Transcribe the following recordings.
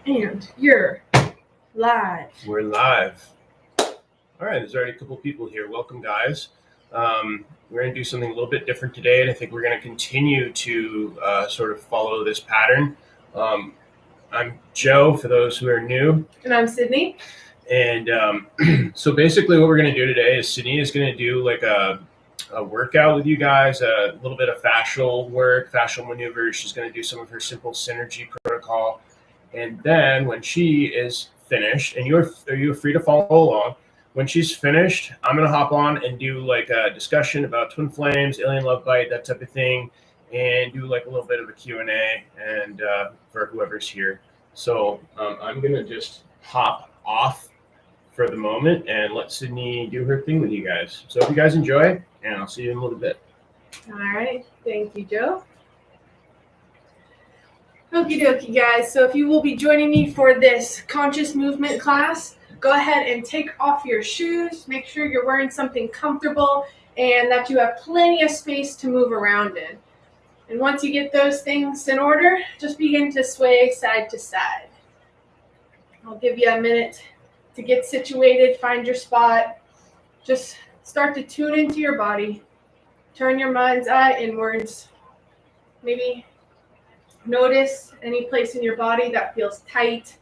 And you're live. We're live. All right, there's already a couple people here. Welcome, guys. We're going to do something a little bit different today, and I think we're going to continue to sort of follow this pattern. I'm Joe, for those who are new. And I'm Sydney. And so basically what we're going to do today is Sydney is going to do like a workout with you guys, a little bit of fascial work, fascial maneuvers. She's going to do some of her Symple synergy protocol. And then when she is finished, and you're free to follow along, when she's finished, I'm going to hop on and do like a discussion about twin flames, alien love bite, that type of thing, and do like a little bit of a Q&A and for whoever's here. So I'm going to just hop off for the moment and let Sydney do her thing with you guys. So if you guys enjoy, and I'll see you in a little bit. All right. Thank you, Joe. Okie dokie, guys. So if you will be joining me for this conscious movement class, go ahead and take off your shoes. Make sure you're wearing something comfortable and that you have plenty of space to move around in. And once you get those things in order, just begin to sway side to side. I'll give you a minute to get situated, find your spot. Just start to tune into your body. Turn your mind's eye inwards. Maybe notice any place in your body that feels tight,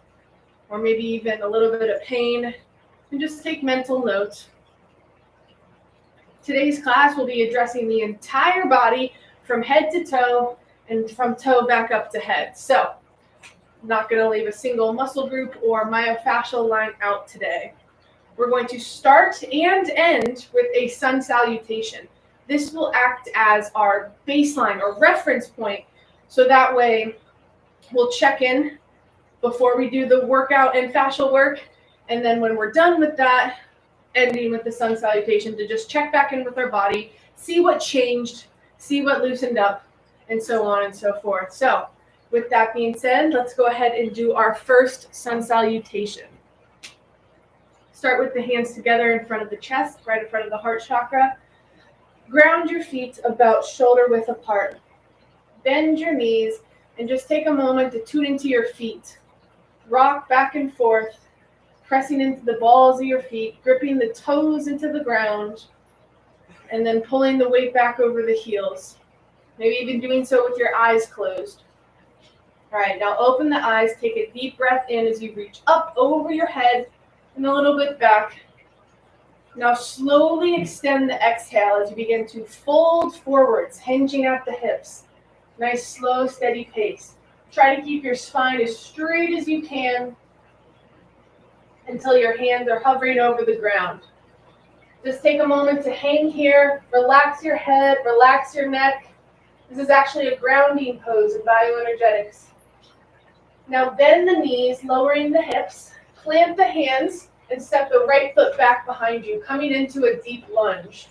or maybe even a little bit of pain, and just take mental notes. Today's class will be addressing the entire body from head to toe and from toe back up to head. So I'm not going to leave a single muscle group or myofascial line out today. We're going to start and end with a sun salutation. This will act as our baseline or reference point, so that way we'll check in before we do the workout and fascial work, and then when we're done with that, ending with the sun salutation to just check back in with our body, see what changed, see what loosened up, and so on and so forth. So with that being said, let's go ahead and do our first sun salutation. Start with the hands together in front of the chest, right in front of the heart chakra. Ground your feet about shoulder width apart. Bend your knees and just take a moment to tune into your feet. Rock back and forth, pressing into the balls of your feet, gripping the toes into the ground, and then pulling the weight back over the heels. Maybe even doing so with your eyes closed. All right, now open the eyes, take a deep breath in as you reach up over your head and a little bit back. Now slowly extend the exhale as you begin to fold forwards, hinging at the hips. Nice, slow, steady pace. Try to keep your spine as straight as you can until your hands are hovering over the ground. Just take a moment to hang here, relax your head, relax your neck. This is actually a grounding pose in bioenergetics. Now bend the knees, lowering the hips, plant the hands, and step the right foot back behind you, coming into a deep lunge.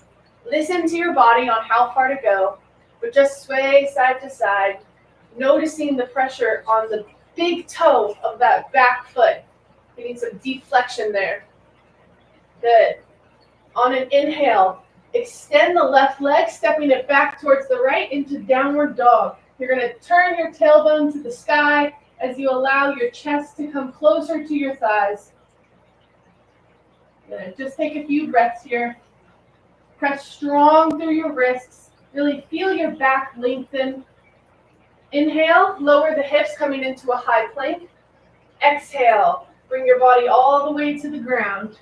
Listen to your body on how far to go, but just sway side to side, noticing the pressure on the big toe of that back foot, getting some deep flexion there. Good. On an inhale, extend the left leg, stepping it back towards the right into downward dog. You're going to turn your tailbone to the sky as you allow your chest to come closer to your thighs. Good. Just take a few breaths here. Press strong through your wrists. Really feel your back lengthen. Inhale, lower the hips, coming into a high plank. Exhale, bring your body all the way to the ground.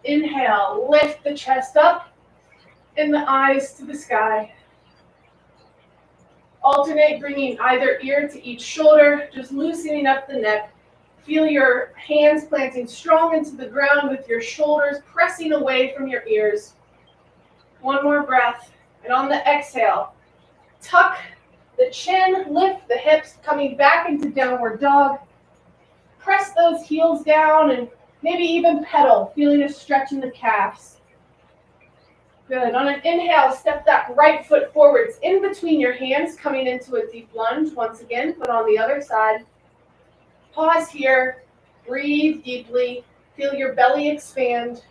Inhale, lift the chest up and the eyes to the sky. Alternate bringing either ear to each shoulder, just loosening up the neck. Feel your hands planting strong into the ground with your shoulders pressing away from your ears. One more breath. And on the exhale, tuck the chin, lift the hips, coming back into downward dog. Press those heels down and maybe even pedal, feeling a stretch in the calves. Good. On an inhale, step that right foot forwards in between your hands, coming into a deep lunge. Once again, but on the other side. Pause here. Breathe deeply. Feel your belly expand.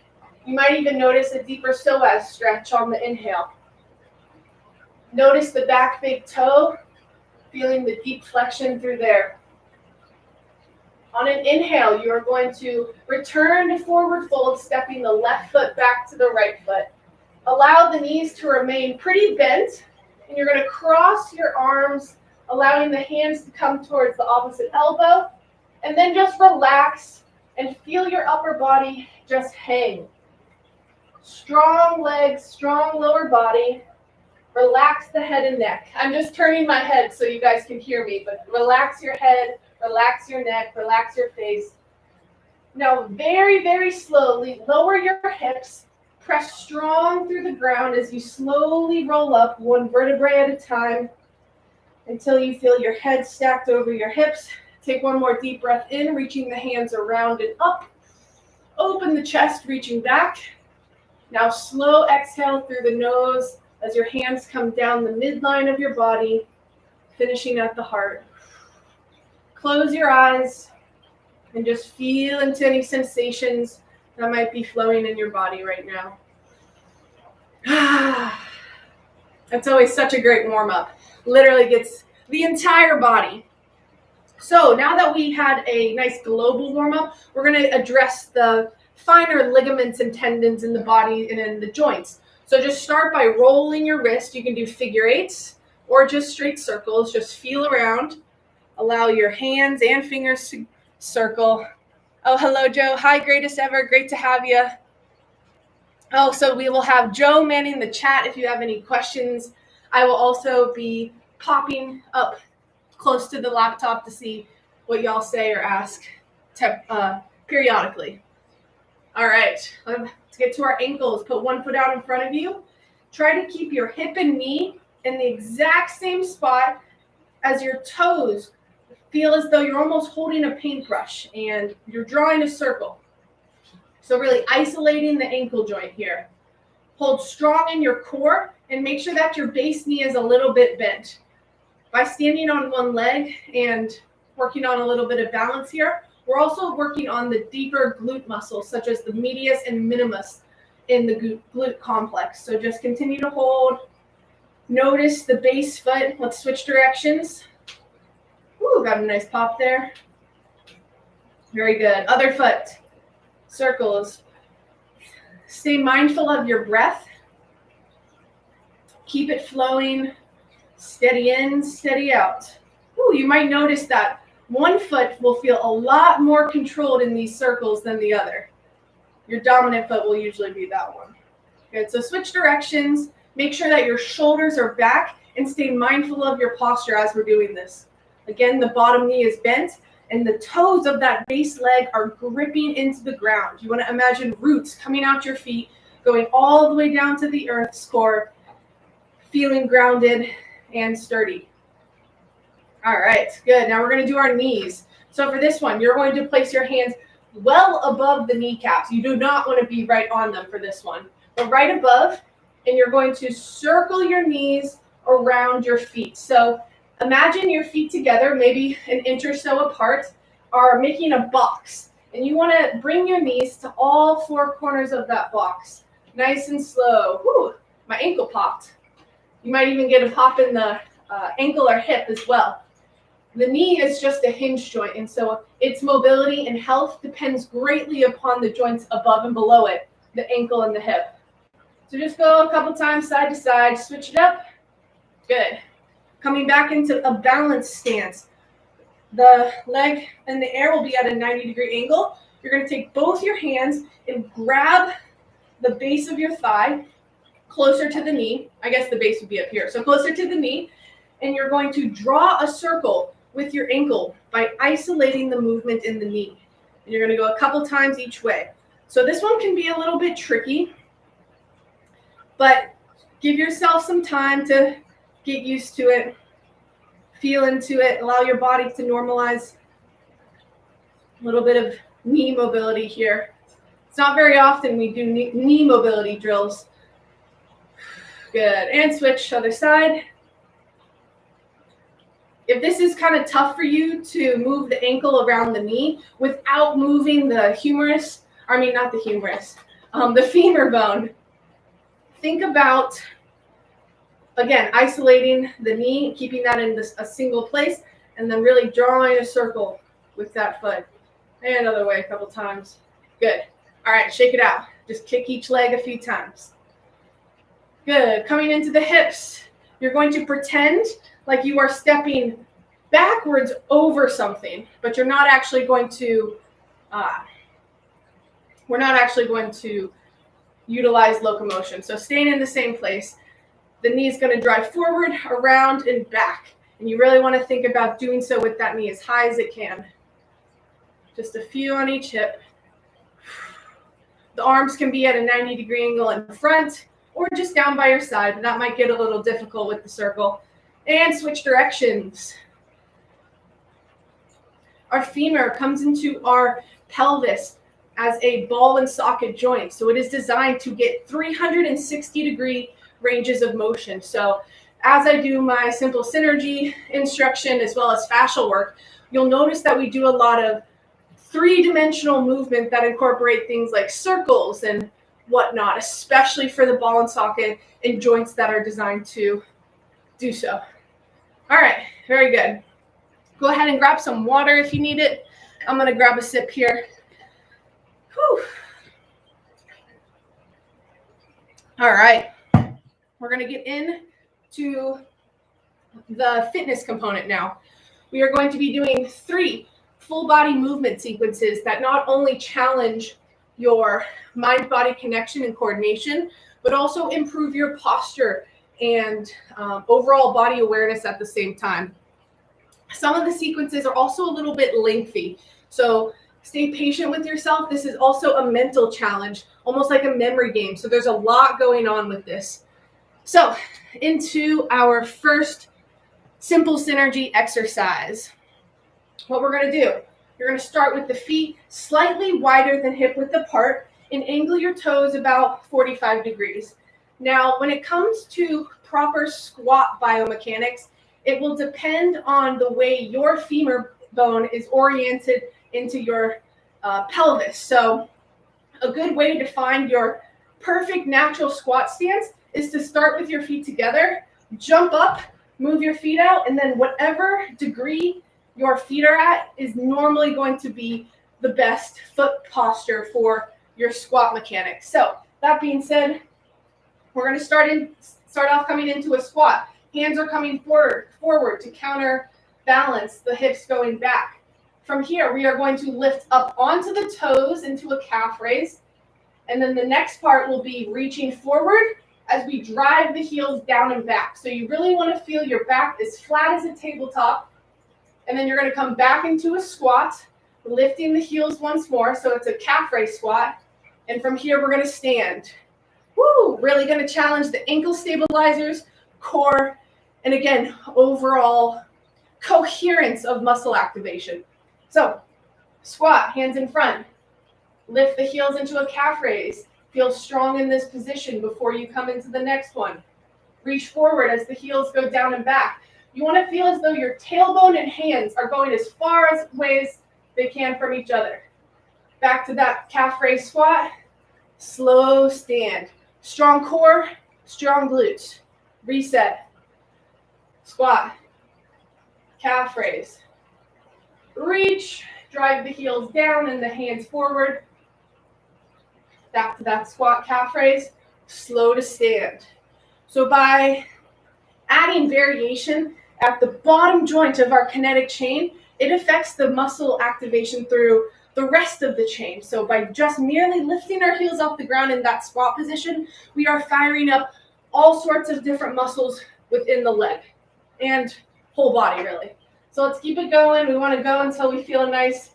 You might even notice a deeper psoas stretch on the inhale. Notice the back big toe, feeling the deep flexion through there. On an inhale, you are going to return to forward fold, stepping the left foot back to the right foot. Allow the knees to remain pretty bent, and you're going to cross your arms, allowing the hands to come towards the opposite elbow, and then just relax and feel your upper body just hang. Strong legs, strong lower body. Relax the head and neck. I'm just turning my head so you guys can hear me, but relax your head, relax your neck, relax your face. Now, very, very slowly, lower your hips. Press strong through the ground as you slowly roll up one vertebrae at a time until you feel your head stacked over your hips. Take one more deep breath in, reaching the hands around and up. Open the chest, reaching back. Now slow exhale through the nose as your hands come down the midline of your body, finishing at the heart. Close your eyes and just feel into any sensations that might be flowing in your body right now. That's always such a great warm-up. Literally gets the entire body. So now that we had a nice global warm-up, we're going to address the finer ligaments and tendons in the body and in the joints. So just start by rolling your wrist. You can do figure eights or just straight circles. Just feel around. Allow your hands and fingers to circle. Oh, hello, Joe. Hi, greatest ever. Great to have you. Oh, so we will have Joe manning the chat if you have any questions. I will also be popping up close to the laptop to see what y'all say or ask periodically. All right, let's get to our ankles. Put one foot out in front of you. Try to keep your hip and knee in the exact same spot as your toes. Feel as though you're almost holding a paintbrush and you're drawing a circle. So really isolating the ankle joint here. Hold strong in your core and make sure that your base knee is a little bit bent. By standing on one leg and working on a little bit of balance here, we're also working on the deeper glute muscles, such as the medius and minimus in the glute complex. So just continue to hold. Notice the base foot. Let's switch directions. Ooh, got a nice pop there. Very good. Other foot. Circles. Stay mindful of your breath. Keep it flowing. Steady in, steady out. Ooh, you might notice that one foot will feel a lot more controlled in these circles than the other. Your dominant foot will usually be that one. Good, so switch directions. Make sure that your shoulders are back and stay mindful of your posture as we're doing this. Again, the bottom knee is bent and the toes of that base leg are gripping into the ground. You want to imagine roots coming out your feet, going all the way down to the earth's core, feeling grounded and sturdy. All right, good. Now we're going to do our knees. So for this one, you're going to place your hands well above the kneecaps. You do not want to be right on them for this one, but right above, and you're going to circle your knees around your feet. So imagine your feet together, maybe an inch or so apart, are making a box, and you want to bring your knees to all four corners of that box. Nice and slow. Whew, my ankle popped. You might even get a pop in the ankle or hip as well. The knee is just a hinge joint, and so its mobility and health depends greatly upon the joints above and below it, the ankle and the hip. So just go a couple times side to side, switch it up. Good. Coming back into a balanced stance. The leg in the air will be at a 90-degree angle. You're going to take both your hands and grab the base of your thigh closer to the knee. I guess the base would be up here. So closer to the knee. And you're going to draw a circle with your ankle by isolating the movement in the knee. And you're going to go a couple times each way. So this one can be a little bit tricky, but give yourself some time to get used to it, feel into it, allow your body to normalize. A little bit of knee mobility here. It's not very often we do knee mobility drills. Good, and switch other side. If this is kind of tough for you to move the ankle around the knee without moving the the femur bone, think about, again, isolating the knee, keeping that in a single place, and then really drawing a circle with that foot. And other way a couple times. Good. All right, shake it out. Just kick each leg a few times. Good. Coming into the hips, you're going to pretend like you are stepping backwards over something, but you're not actually going to, we're not actually going to utilize locomotion. So staying in the same place, the knee is going to drive forward, around, and back. And you really want to think about doing so with that knee as high as it can. Just a few on each hip. The arms can be at a 90-degree angle in front or just down by your side. That might get a little difficult with the circle. And switch directions. Our femur comes into our pelvis as a ball and socket joint. So it is designed to get 360-degree ranges of motion. So as I do my simple synergy instruction as well as fascial work, you'll notice that we do a lot of three-dimensional movement that incorporate things like circles and whatnot, especially for the ball and socket and joints that are designed to do so. All right, very good. Go ahead and grab some water if you need it. I'm going to grab a sip here. Whew. All right, we're going to get into the fitness component now. We are going to be doing 3 full body movement sequences that not only challenge your mind-body connection and coordination, but also improve your posture and overall body awareness at the same time. Some of the sequences are also a little bit lengthy, so stay patient with yourself. This is also a mental challenge, almost like a memory game. So there's a lot going on with this. So into our first simple synergy exercise. What we're going to do, you're going to start with the feet slightly wider than hip width apart and angle your toes about 45 degrees. Now, when it comes to proper squat biomechanics, it will depend on the way your femur bone is oriented into your pelvis. So a good way to find your perfect natural squat stance is to start with your feet together, jump up, move your feet out, and then whatever degree your feet are at is normally going to be the best foot posture for your squat mechanics. So that being said, we're going to start off coming into a squat. Hands are coming forward to counterbalance the hips going back. From here, we are going to lift up onto the toes into a calf raise. And then the next part will be reaching forward as we drive the heels down and back. So you really want to feel your back as flat as a tabletop. And then you're going to come back into a squat, lifting the heels once more. So it's a calf raise squat. And from here, we're going to stand. Woo! Really going to challenge the ankle stabilizers, core, and again, overall coherence of muscle activation. So squat, hands in front. Lift the heels into a calf raise. Feel strong in this position before you come into the next one. Reach forward as the heels go down and back. You want to feel as though your tailbone and hands are going as far away as they can from each other. Back to that calf raise squat. Slow stand. Strong core, strong glutes. Reset. Squat. Calf raise. Reach. Drive the heels down and the hands forward. Back to that squat calf raise. Slow to stand. So by adding variation at the bottom joint of our kinetic chain, it affects the muscle activation through the rest of the chain. So by just merely lifting our heels off the ground in that squat position, we are firing up all sorts of different muscles within the leg and whole body, really. So let's keep it going. We want to go until we feel a nice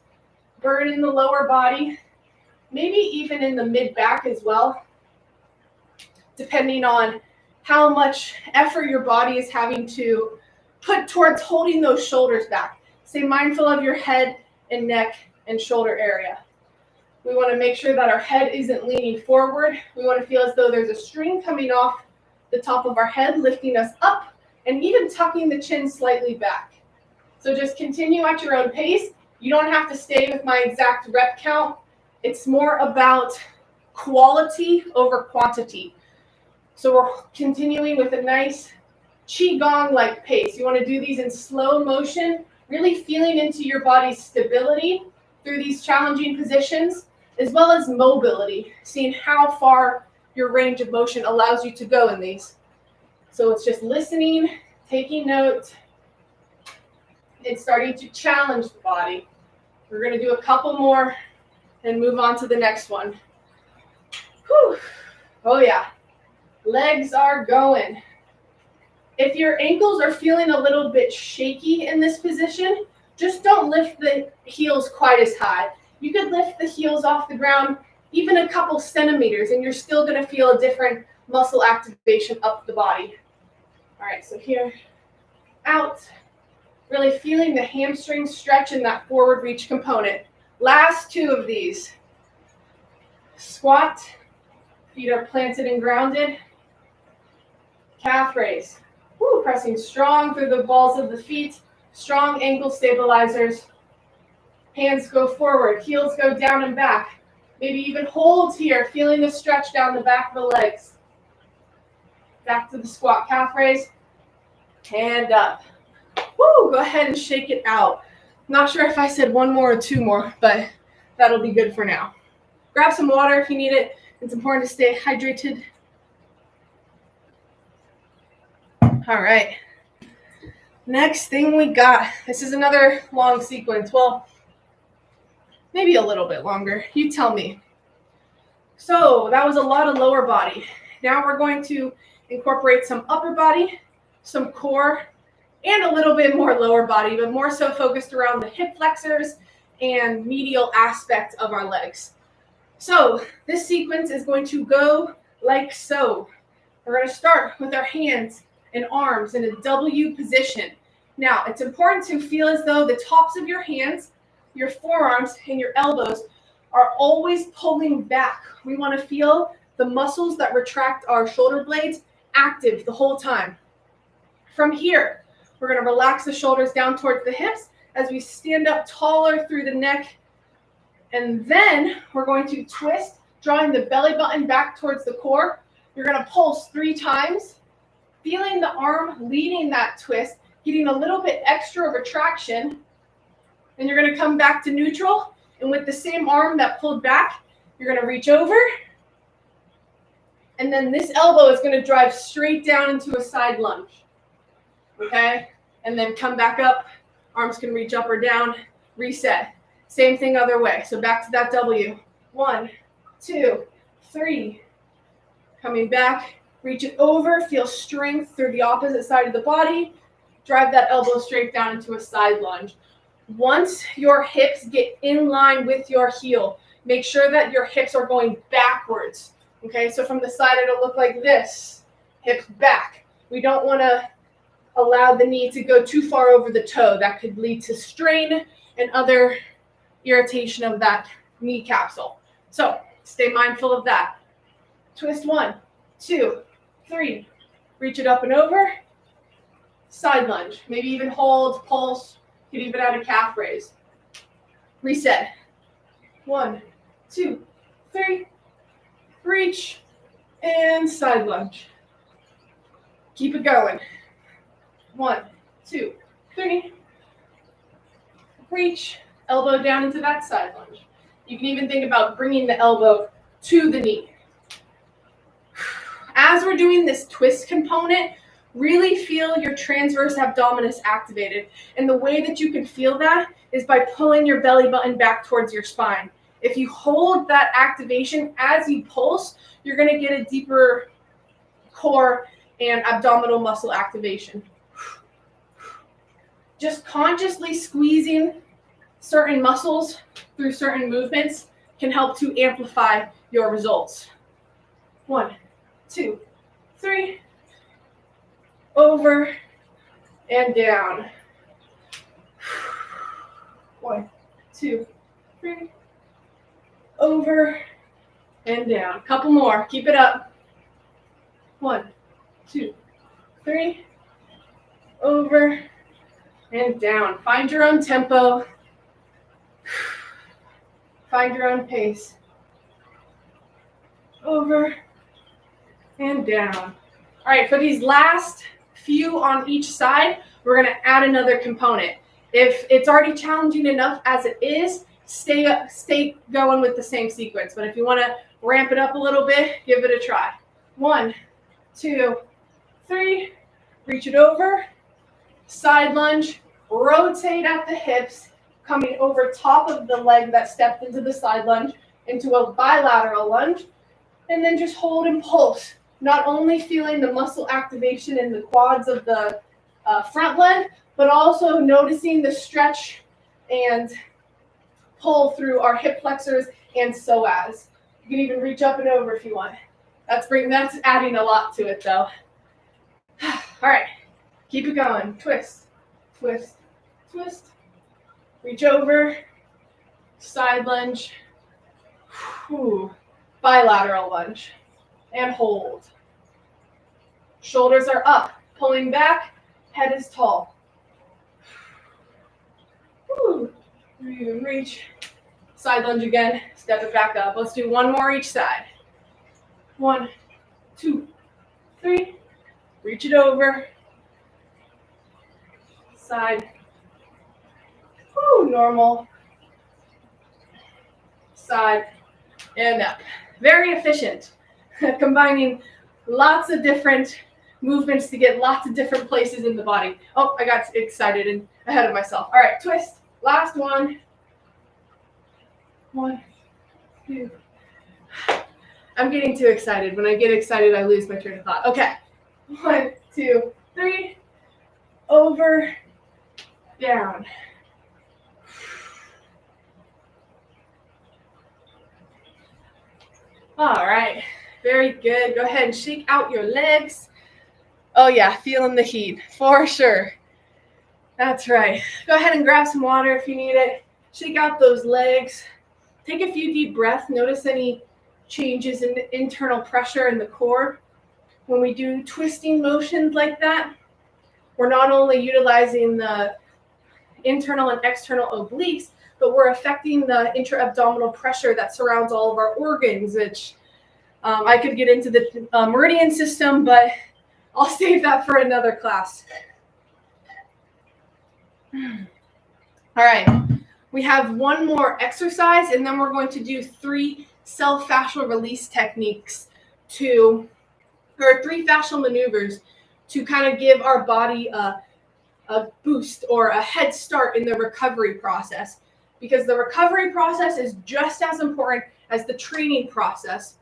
burn in the lower body, maybe even in the mid-back as well, depending on how much effort your body is having to put towards holding those shoulders back. Stay mindful of your head and neck and shoulder area. We want to make sure that our head isn't leaning forward. We want to feel as though there's a string coming off the top of our head, lifting us up and even tucking the chin slightly back. So just continue at your own pace. You don't have to stay with my exact rep count. It's more about quality over quantity. So we're continuing with a nice qigong-like pace. You want to do these in slow motion, really feeling into your body's stability through these challenging positions, as well as mobility, seeing how far your range of motion allows you to go in these. So it's just listening, taking note, and starting to challenge the body. We're going to do a couple more and move on to the next one. Whew. Oh yeah, legs are going. If your ankles are feeling a little bit shaky in this position, just don't lift the heels quite as high. You could lift the heels off the ground even a couple centimeters, and you're still going to feel a different muscle activation up the body. All right, so here, out. Really feeling the hamstring stretch in that forward reach component. Last two of these. Squat, feet are planted and grounded. Calf raise. Woo, pressing strong through the balls of the feet. Strong ankle stabilizers. Hands go forward, heels go down and back. Maybe even hold here, feeling the stretch down the back of the legs. Back to the squat calf raise. And up. Woo, go ahead and shake it out. Not sure if I said one more or two more, but that'll be good for now. Grab some water if you need it. It's important to stay hydrated. All right. Next thing we got. This is another long sequence. Well, maybe a little bit longer. You tell me. So that was a lot of lower body. Now we're going to incorporate some upper body, some core, and a little bit more lower body, but more so focused around the hip flexors and medial aspect of our legs. So this sequence is going to go like so. We're going to start with our hands and arms in a W position. Now, it's important to feel as though the tops of your hands, your forearms, and your elbows are always pulling back. We want to feel the muscles that retract our shoulder blades active the whole time. From here, we're going to relax the shoulders down towards the hips as we stand up taller through the neck. And then we're going to twist, drawing the belly button back towards the core. You're going to pulse 3 times, feeling the arm leading that twist, getting a little bit extra retraction. And you're going to come back to neutral. And with the same arm that pulled back, you're going to reach over. And then this elbow is going to drive straight down into a side lunge. Okay? And then come back up. Arms can reach up or down. Reset. Same thing other way. So back to that W. 1, 2, 3. Coming back. Reach it over. Feel strength through the opposite side of the body. Drive that elbow straight down into a side lunge. Once your hips get in line with your heel, make sure that your hips are going backwards. Okay, so from the side, it'll look like this. Hips back. We don't want to allow the knee to go too far over the toe. That could lead to strain and other irritation of that knee capsule. So stay mindful of that. Twist 1, 2, 3. Reach it up and over. Side lunge. Maybe even hold, pulse. You could even add a calf raise. Reset. 1, 2, 3. Reach and side lunge. Keep it going. 1, 2, 3. Reach, elbow down into that side lunge. You can even think about bringing the elbow to the knee. As we're doing this twist component, really feel your transverse abdominis activated. And the way that you can feel that is by pulling your belly button back towards your spine. If you hold that activation as you pulse, you're going to get a deeper core and abdominal muscle activation. Just consciously squeezing certain muscles through certain movements can help to amplify your results. 1, 2, 3. Over and down. 1, 2, 3. Over and down. Couple more. Keep it up. 1, 2, 3. Over and down. Find your own tempo. Find your own pace. Over and down. All right, for these last few on each side, we're going to add another component. If it's already challenging enough as it is, stay going with the same sequence. But if you want to ramp it up a little bit, give it a try. 1, 2, 3. Reach it over. Side lunge. Rotate at the hips, coming over top of the leg that stepped into the side lunge into a bilateral lunge. And then just hold and pulse. Not only feeling the muscle activation in the quads of the front leg, but also noticing the stretch and pull through our hip flexors and psoas. You can even reach up and over if you want. That's adding a lot to it though. All right, keep it going. Twist, twist, twist. Reach over, side lunge, bilateral lunge, and hold. Shoulders are up, pulling back, head is tall. Reach, side lunge again, step it back up. Let's do one more each side. 1, 2, 3. Reach it over. Side. Normal. Side and up. Very efficient. Combining lots of different movements to get lots of different places in the body. Oh, I got excited and ahead of myself. All right, twist. Last one. 1, 2. I'm getting too excited. When I get excited, I lose my train of thought. Okay. 1, 2, 3. Over, down. All right. Very good. Go ahead and shake out your legs. Oh, yeah. Feeling the heat for sure. That's right. Go ahead and grab some water if you need it. Shake out those legs. Take a few deep breaths. Notice any changes in the internal pressure in the core. When we do twisting motions like that, we're not only utilizing the internal and external obliques, but we're affecting the intra-abdominal pressure that surrounds all of our organs, which I could get into the meridian system, but I'll save that for another class. All right, we have one more exercise, and then we're going to do 3 self-fascial release techniques or 3 fascial maneuvers to kind of give our body a boost or a head start in the recovery process. Because the recovery process is just as important as the training process.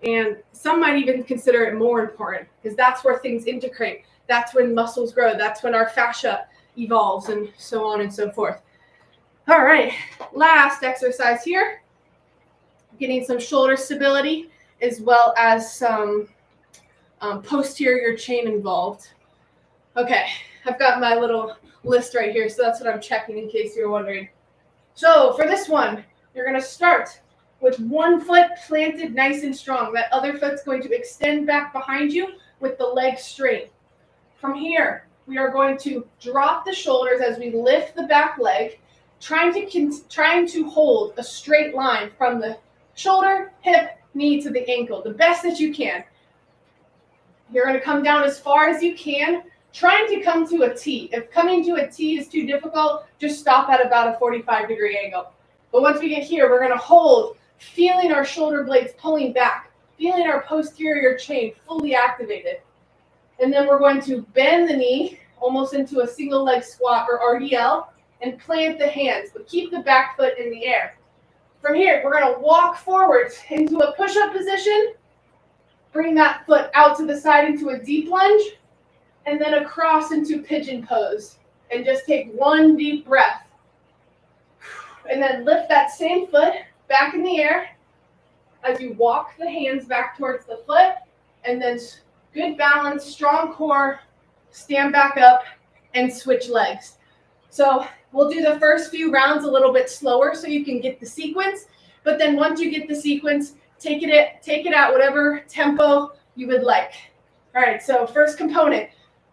And some might even consider it more important because that's where things integrate. That's when muscles grow. That's when our fascia evolves and so on and so forth. All right, last exercise here. Getting some shoulder stability as well as some posterior chain involved. Okay, I've got my little list right here, so that's what I'm checking in case you're wondering. So for this one, you're going to start with one foot planted nice and strong. That other foot's going to extend back behind you with the leg straight. From here, we are going to drop the shoulders as we lift the back leg, trying to hold a straight line from the shoulder, hip, knee to the ankle, the best that you can. You're going to come down as far as you can, trying to come to a T. If coming to a T is too difficult, just stop at about a 45-degree angle. But once we get here, we're going to hold, feeling our shoulder blades pulling back, feeling our posterior chain fully activated. And then we're going to bend the knee almost into a single leg squat or RDL and plant the hands, but keep the back foot in the air. From here, we're going to walk forwards into a push-up position, bring that foot out to the side into a deep lunge, and then across into pigeon pose. And just take one deep breath. And then lift that same foot back in the air as you walk the hands back towards the foot. And then good balance, strong core, stand back up and switch legs. So we'll do the first few rounds a little bit slower so you can get the sequence. But then once you get the sequence, take it at whatever tempo you would like. All right, so first component.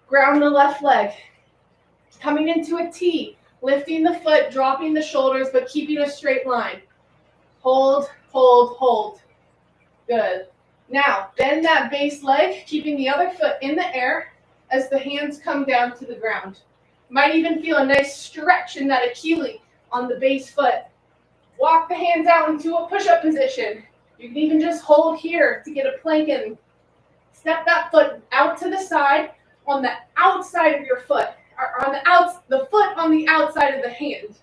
Ground the left leg, coming into a T, lifting the foot, dropping the shoulders, but keeping a straight line. Hold, hold, hold. Good. Now, bend that base leg, keeping the other foot in the air as the hands come down to the ground. Might even feel a nice stretch in that Achilles on the base foot. Walk the hands out into a push-up position. You can even just hold here to get a plank in. Step that foot out to the side on the outside of your foot, or on the foot on the outside of the hand.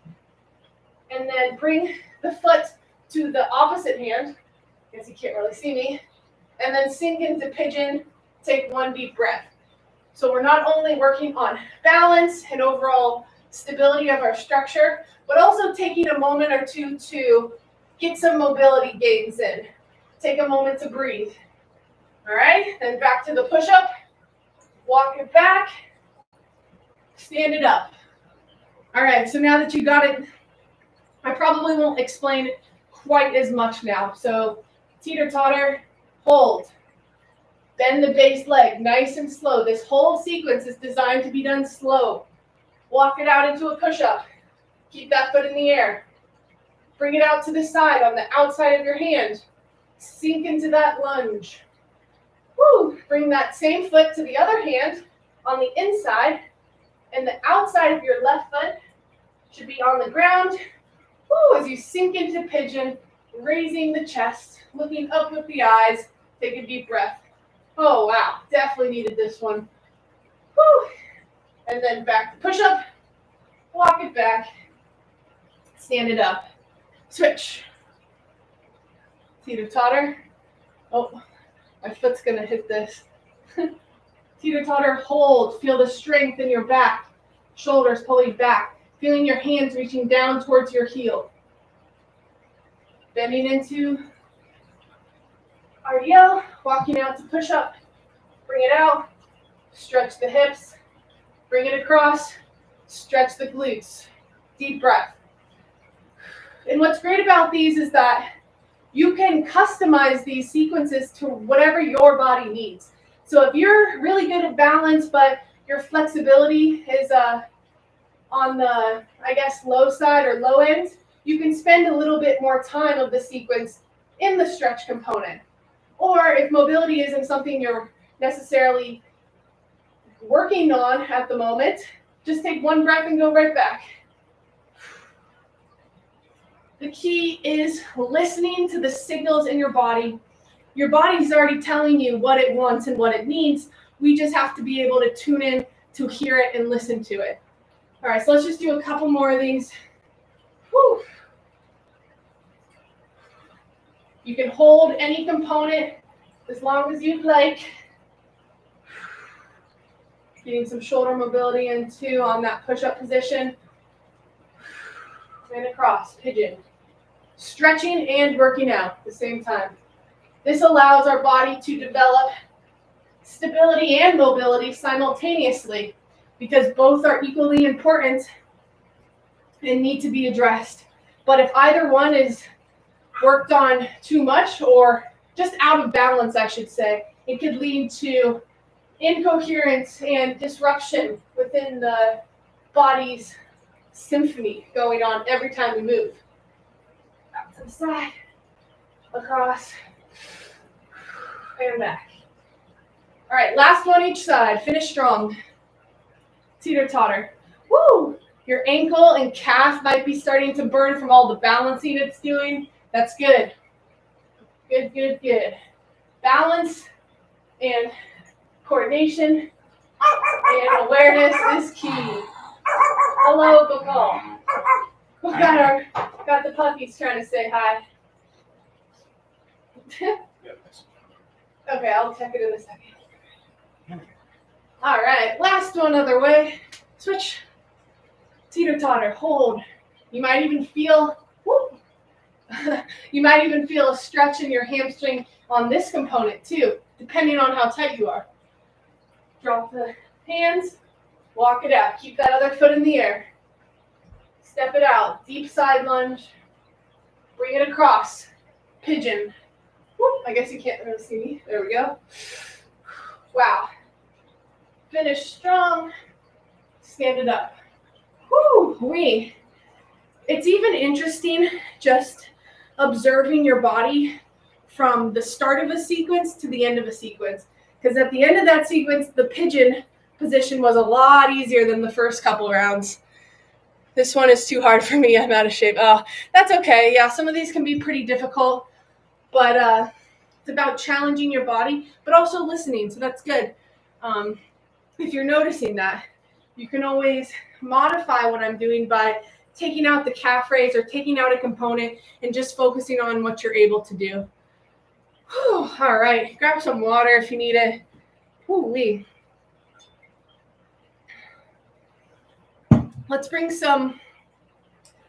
And then bring the foot to the opposite hand. I guess you can't really see me. And then sink into pigeon. Take one deep breath. So we're not only working on balance and overall stability of our structure, but also taking a moment or two to get some mobility gains in. Take a moment to breathe. All right, then back to the push-up. Walk it back. Stand it up. All right, so now that you got it, I probably won't explain quite as much now. So teeter-totter, hold. Bend the base leg, nice and slow. This whole sequence is designed to be done slow. Walk it out into a push-up. Keep that foot in the air. Bring it out to the side on the outside of your hand. Sink into that lunge. Woo! Bring that same foot to the other hand on the inside, and the outside of your left foot should be on the ground. Woo! As you sink into pigeon, raising the chest, looking up with the eyes. Take a deep breath. Oh, wow. Definitely needed this one. Woo! And then back to push-up. Walk it back. Stand it up. Switch. Teeter-totter. Oh, my foot's going to hit this. Teeter-totter, hold. Feel the strength in your back. Shoulders pulling back. Feeling your hands reaching down towards your heel. Bending into RDL. Walking out to push up. Bring it out. Stretch the hips. Bring it across. Stretch the glutes. Deep breath. And what's great about these is that you can customize these sequences to whatever your body needs. So if you're really good at balance, but your flexibility is on the, I guess, low side or low end, you can spend a little bit more time of the sequence in the stretch component. Or if mobility isn't something you're necessarily working on at the moment, just take one breath and go right back. The key is listening to the signals in your body. Your body's already telling you what it wants and what it needs. We just have to be able to tune in to hear it and listen to it. All right, so let's just do a couple more of these. Whew. You can hold any component as long as you'd like. Getting some shoulder mobility in too on that push-up position. And across, pigeon. Stretching and working out at the same time. This allows our body to develop stability and mobility simultaneously because both are equally important and need to be addressed. But if either one is worked on too much or just out of balance, I should say, it could lead to incoherence and disruption within the body's symphony going on every time we move. Out to the side, across, and back. All right, last one each side. Finish strong. Teeter-totter. Woo! Your ankle and calf might be starting to burn from all the balancing it's doing. That's good. Good, good, good. Balance and coordination and awareness is key. Hello, Bacall. We got the puppies trying to say hi. Okay, I'll check it in a second. All right, last one other way. Switch. Teeter-totter, hold. You might even feel, you might even feel a stretch in your hamstring on this component too, depending on how tight you are. Drop the hands, walk it out. Keep that other foot in the air. Step it out, deep side lunge. Bring it across, pigeon. Whoop, I guess you can't really see me. There we go. Wow. Finish strong. Stand it up. Woo-wee. It's even interesting just observing your body from the start of a sequence to the end of a sequence. Because at the end of that sequence, the pigeon position was a lot easier than the first couple rounds. This one is too hard for me. I'm out of shape. Oh, that's okay. Yeah, some of these can be pretty difficult, but it's about challenging your body, but also listening. So that's good. If you're noticing that, you can always modify what I'm doing by taking out the calf raise or taking out a component and just focusing on what you're able to do. Whew, all right, grab some water if you need it. Ooh-wee. Let's bring some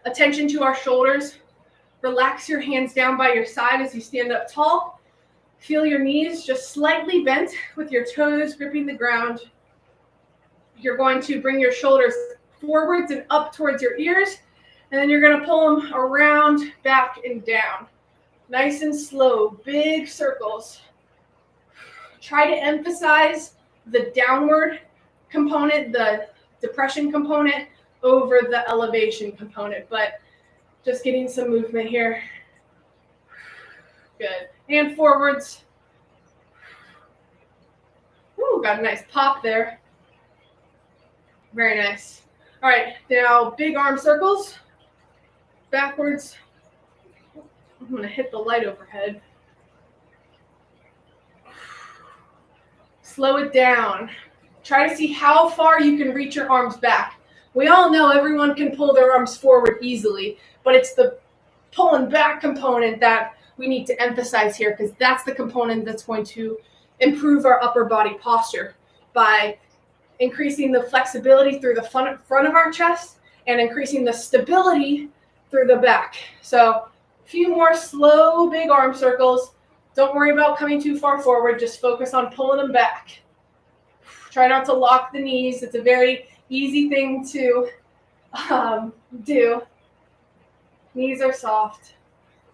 attention to our shoulders. Relax your hands down by your side as you stand up tall. Feel your knees just slightly bent with your toes gripping the ground. You're going to bring your shoulders forwards and up towards your ears, and then you're going to pull them around, back, and down. Nice and slow, big circles. Try to emphasize the downward component, the depression component, over the elevation component, but just getting some movement here. Good. And forwards. Ooh, got a nice pop there. Very nice. All right, now big arm circles. Backwards. I'm going to hit the light overhead. Slow it down. Try to see how far you can reach your arms back. We all know everyone can pull their arms forward easily, but it's the pulling back component that we need to emphasize here, because that's the component that's going to improve our upper body posture by increasing the flexibility through the front of our chest and increasing the stability through the back. So a few more slow, big arm circles. Don't worry about coming too far forward. Just focus on pulling them back. Try not to lock the knees. It's a very easy thing to do. Knees are soft.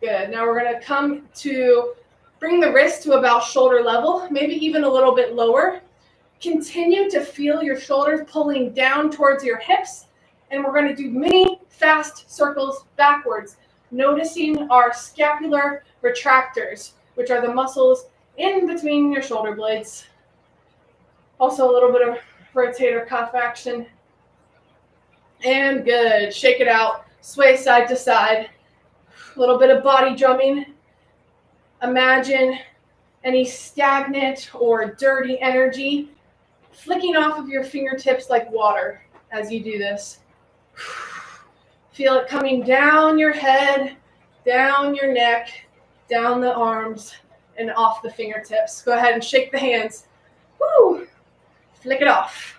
Good. Now we're going to come to bring the wrist to about shoulder level, maybe even a little bit lower. Continue to feel your shoulders pulling down towards your hips, and we're going to do mini fast circles backwards, noticing our scapular retractors, which are the muscles in between your shoulder blades. Also a little bit of rotator cuff action. And good. Shake it out. Sway side to side. A little bit of body drumming. Imagine any stagnant or dirty energy flicking off of your fingertips like water as you do this. Feel it coming down your head, down your neck, down the arms, and off the fingertips. Go ahead and shake the hands. Woo! Flick it off.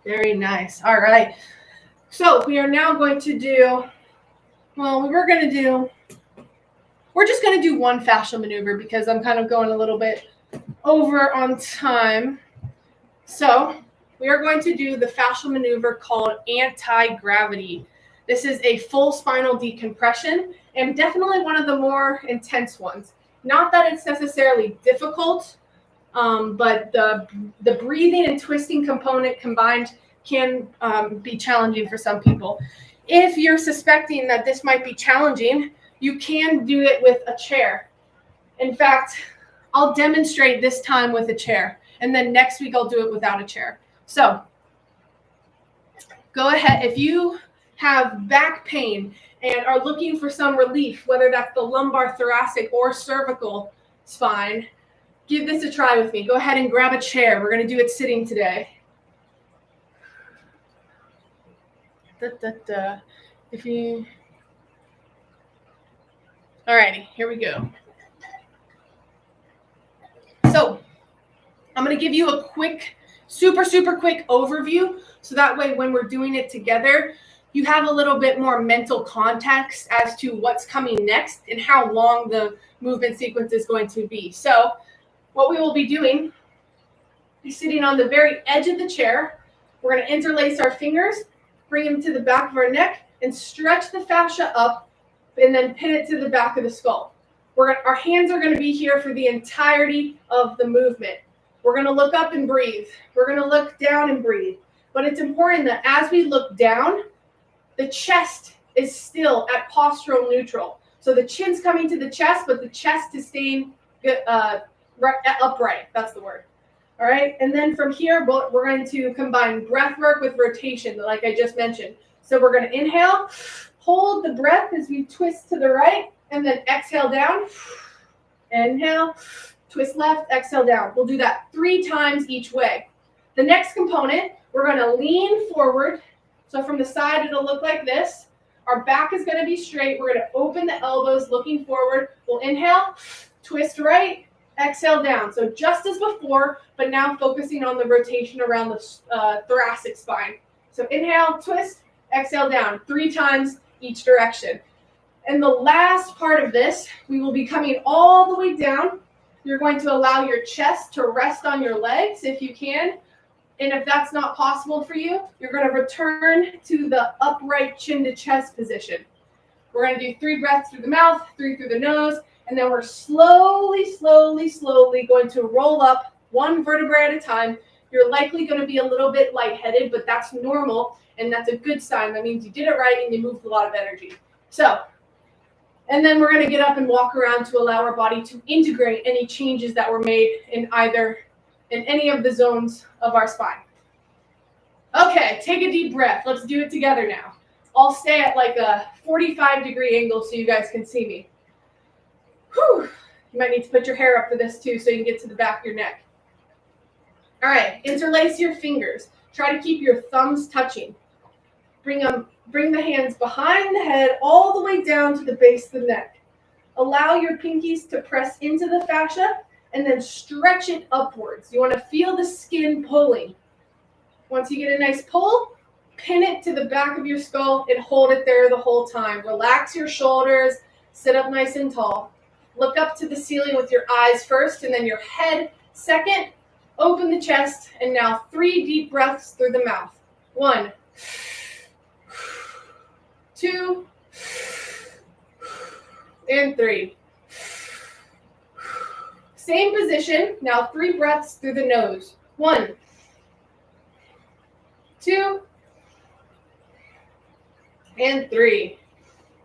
Very nice. All right. So we are now going to do, we're just going to do one fascial maneuver because I'm kind of going a little bit over on time. So we are going to do the fascial maneuver called anti-gravity. This is a full spinal decompression and definitely one of the more intense ones. Not that it's necessarily difficult, but the breathing and twisting component combined can be challenging for some people. If you're suspecting that this might be challenging, you can do it with a chair. In fact, I'll demonstrate this time with a chair, and then next week I'll do it without a chair. So go ahead. If you have back pain and are looking for some relief, whether that's the lumbar, thoracic, or cervical spine, give this a try with me. Go ahead and grab a chair. We're going to do it sitting today. Alrighty, here we go. So I'm going to give you a quick, super quick overview. So that way when we're doing it together, you have a little bit more mental context as to what's coming next and how long the movement sequence is going to be. So what we will be doing is sitting on the very edge of the chair. We're going to interlace our fingers, bring them to the back of our neck, and stretch the fascia up, and then pin it to the back of the skull. Our hands are going to be here for the entirety of the movement. We're going to look up and breathe. We're going to look down and breathe. But it's important that as we look down, the chest is still at postural neutral. So the chin's coming to the chest, but the chest is staying upright. That's the word. All right, and then from here, we're going to combine breath work with rotation, like I just mentioned. So we're going to inhale, hold the breath as we twist to the right, and then exhale down. Inhale, twist left, exhale down. We'll do that 3 times each way. The next component, we're going to lean forward. So from the side, it'll look like this. Our back is going to be straight. We're going to open the elbows, looking forward. We'll inhale, twist right, exhale down. So just as before, but now focusing on the rotation around the thoracic spine. So inhale, twist, exhale down 3 times each direction. And the last part of this, we will be coming all the way down. You're going to allow your chest to rest on your legs if you can. And if that's not possible for you, you're going to return to the upright chin to chest position. We're going to do 3 breaths through the mouth, 3 through the nose, and then we're slowly going to roll up 1 vertebra at a time. You're likely going to be a little bit lightheaded, but that's normal, and that's a good sign. That means you did it right and you moved a lot of energy. So, and then we're going to get up and walk around to allow our body to integrate any changes that were made in any of the zones of our spine. Okay, take a deep breath. Let's do it together now. I'll stay at like a 45-degree angle so you guys can see me. Whew. You might need to put your hair up for this too so you can get to the back of your neck. All right, interlace your fingers. Try to keep your thumbs touching. Bring the hands behind the head all the way down to the base of the neck. Allow your pinkies to press into the fascia and then stretch it upwards. You want to feel the skin pulling. Once you get a nice pull, pin it to the back of your skull and hold it there the whole time. Relax your shoulders, sit up nice and tall. Look up to the ceiling with your eyes first and then your head second. Open the chest, and now 3 deep breaths through the mouth. 1, 2, and 3. Same position, now 3 breaths through the nose. 1, 2, and 3.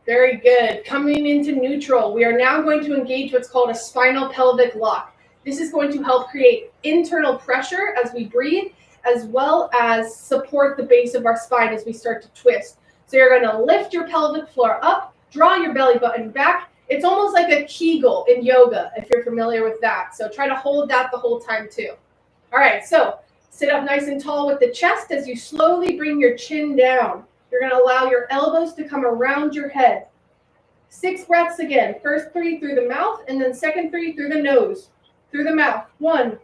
Very good. Coming into neutral, we are now going to engage what's called a spinal pelvic lock. This is going to help create internal pressure as we breathe, as well as support the base of our spine as we start to twist. So you're going to lift your pelvic floor up, draw your belly button back. It's almost like a Kegel in yoga, if you're familiar with that. So try to hold that the whole time too. All right, so sit up nice and tall with the chest as you slowly bring your chin down. You're going to allow your elbows to come around your head. 6 breaths again. First 3 through the mouth, and then second 3 through the nose. Through the mouth. 1.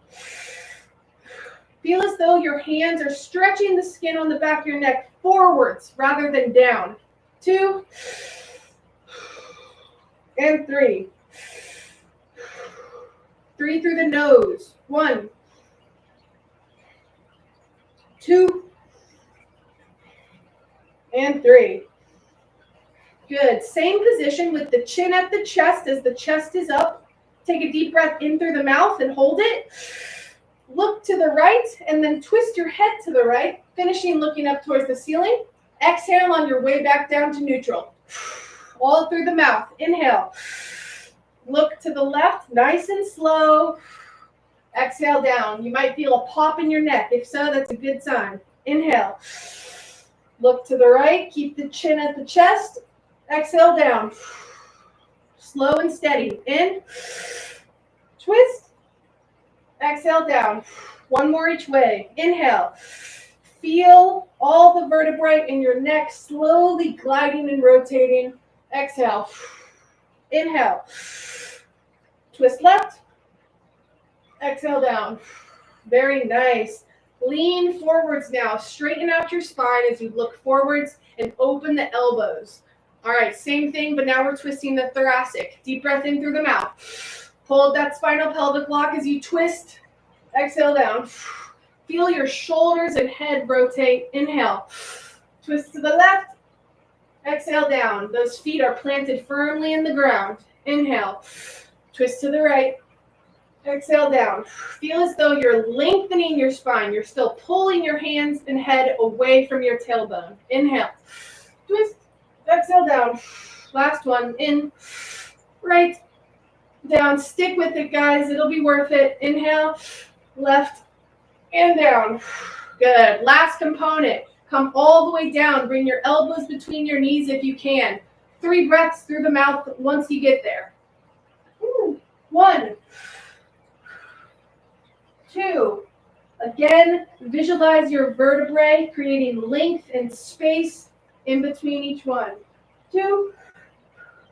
Feel as though your hands are stretching the skin on the back of your neck forwards rather than down. 2. And 3. 3 through the nose. 1. 2. And 3. Good. Same position with the chin at the chest as the chest is up. Take a deep breath in through the mouth and hold it. Look to the right and then twist your head to the right, finishing looking up towards the ceiling. Exhale on your way back down to neutral. All through the mouth. Inhale. Look to the left, nice and slow. Exhale down. You might feel a pop in your neck. If so, that's a good sign. Inhale. Look to the right. Keep the chin at the chest. Exhale down. Slow and steady. In. Twist. Exhale down. 1 more each way. Inhale. Feel all the vertebrae in your neck slowly gliding and rotating. Exhale. Inhale. Twist left. Exhale down. Very nice. Lean forwards now. Straighten out your spine as you look forwards and open the elbows. All right, same thing, but now we're twisting the thoracic. Deep breath in through the mouth. Hold that spinal pelvic lock as you twist. Exhale down. Feel your shoulders and head rotate. Inhale. Twist to the left. Exhale down. Those feet are planted firmly in the ground. Inhale. Twist to the right. Exhale down. Feel as though you're lengthening your spine. You're still pulling your hands and head away from your tailbone. Inhale. Twist. Exhale down. Last one. In. Right. Down. Stick with it, guys. It'll be worth it. Inhale. Left. and down. Good. Last component. Come all the way down. Bring your elbows between your knees if you can. 3 breaths through the mouth once you get there. 1, 2. Again, visualize your vertebrae, creating length and space in between each one. 2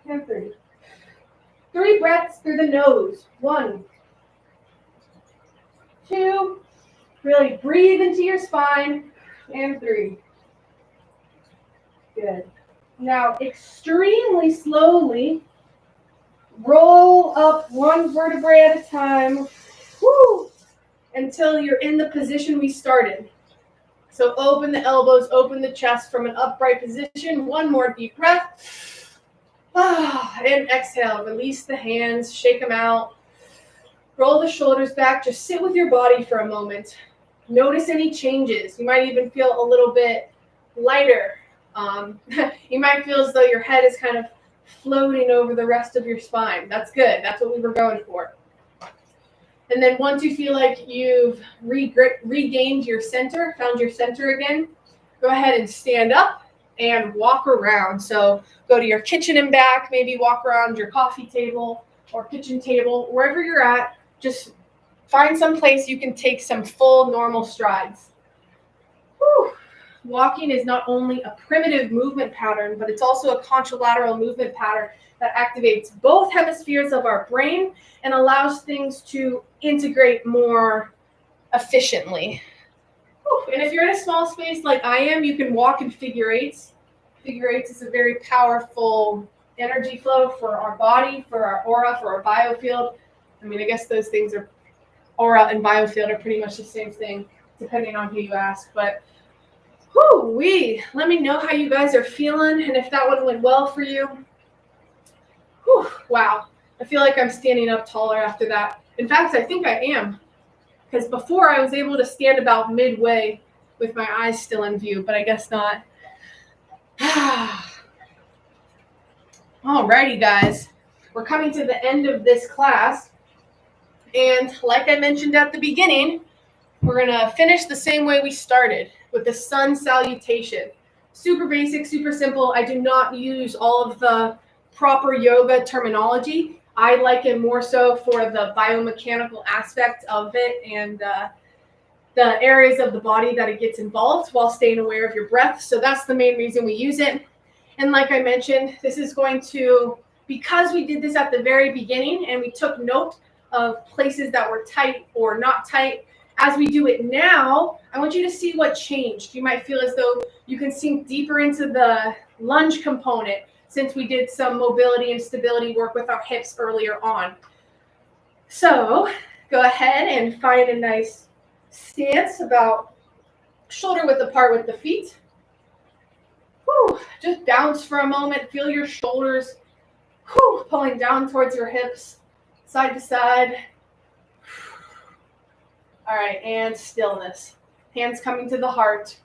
and 3. 3 breaths through the nose. 1, 2. Really breathe into your spine. And 3. Good. Now, extremely slowly, roll up 1 vertebrae at a time. Woo! Until you're in the position we started. So open the elbows, open the chest from an upright position. 1 more deep breath. And exhale. Release the hands, shake them out. Roll the shoulders back. Just sit with your body for a moment. Notice any changes. You might even feel a little bit lighter. You might feel as though your head is kind of floating over the rest of your spine. That's good. That's what we were going for. And then once you feel like you've regained your center, found your center again, go ahead and stand up and walk around. So go to your kitchen and back, maybe walk around your coffee table or kitchen table, wherever you're at. Just find some place you can take some full normal strides. Whew. Walking is not only a primitive movement pattern, but it's also a contralateral movement pattern that activates both hemispheres of our brain and allows things to integrate more efficiently. Whew. And if you're in a small space like I am, you can walk in figure eights. Figure eights is a very powerful energy flow for our body, for our aura, for our biofield. I mean, I guess those things are, aura and biofield are pretty much the same thing, depending on who you ask. But whoo-wee, let me know how you guys are feeling and if that one went well for you. Whew, wow, I feel like I'm standing up taller after that. In fact, I think I am, because before I was able to stand about midway with my eyes still in view, but I guess not. Alrighty, guys, we're coming to the end of this class, and like I mentioned at the beginning, we're gonna finish the same way we started, with the sun salutation. Super basic, super simple. I do not use all of the proper yoga terminology. I like it more so for the biomechanical aspect of it and the areas of the body that it gets involved while staying aware of your breath. So that's the main reason we use it. And like I mentioned, this is going to, because we did this at the very beginning and we took note of places that were tight or not tight, as we do it now, I want you to see what changed. You might feel as though you can sink deeper into the lunge component since we did some mobility and stability work with our hips earlier on. So go ahead and find a nice stance about shoulder width apart with the feet. Whew. Just bounce for a moment. Feel your shoulders pulling down towards your hips, side to side. All right, and stillness. Hands coming to the heart.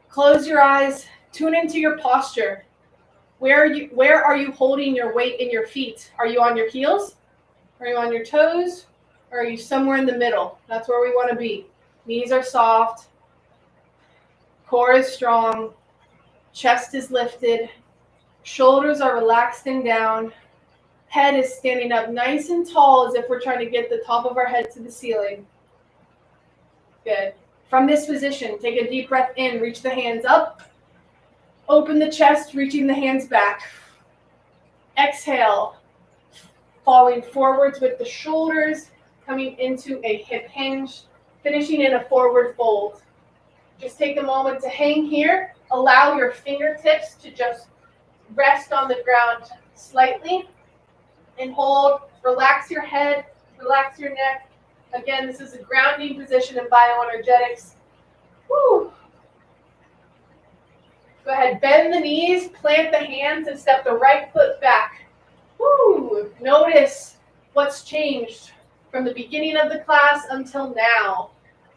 Close your eyes. Tune into your posture. Where are you holding your weight in your feet? Are you on your heels? Are you on your toes? Or are you somewhere in the middle? That's where we want to be. Knees are soft. Core is strong. Chest is lifted. Shoulders are relaxed and down. Head is standing up nice and tall as if we're trying to get the top of our head to the ceiling. Good. From this position, take a deep breath in. Reach the hands up. Open the chest, reaching the hands back. Exhale, falling forwards with the shoulders, coming into a hip hinge, finishing in a forward fold. Just take a moment to hang here. Allow your fingertips to just rest on the ground slightly and hold. Relax your head, relax your neck. Again, this is a grounding position in bioenergetics. Woo. Go ahead, bend the knees, plant the hands, and step the right foot back. Woo. Notice what's changed from the beginning of the class until now.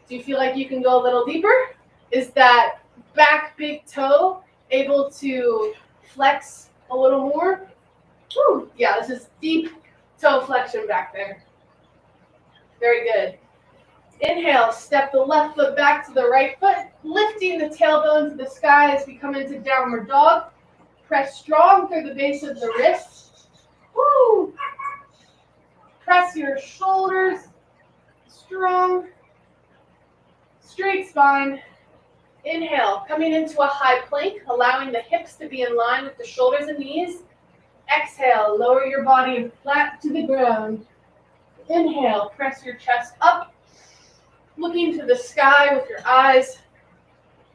Do you feel like you can go a little deeper? Is that back big toe able to flex a little more? Woo. Yeah, this is deep toe flexion back there. Very good. Inhale, step the left foot back to the right foot, lifting the tailbone to the sky as we come into downward dog. Press strong through the base of the wrist. Woo! Press your shoulders strong. Straight spine. Inhale, coming into a high plank, allowing the hips to be in line with the shoulders and knees. Exhale, lower your body flat to the ground. Inhale, press your chest up, looking to the sky with your eyes.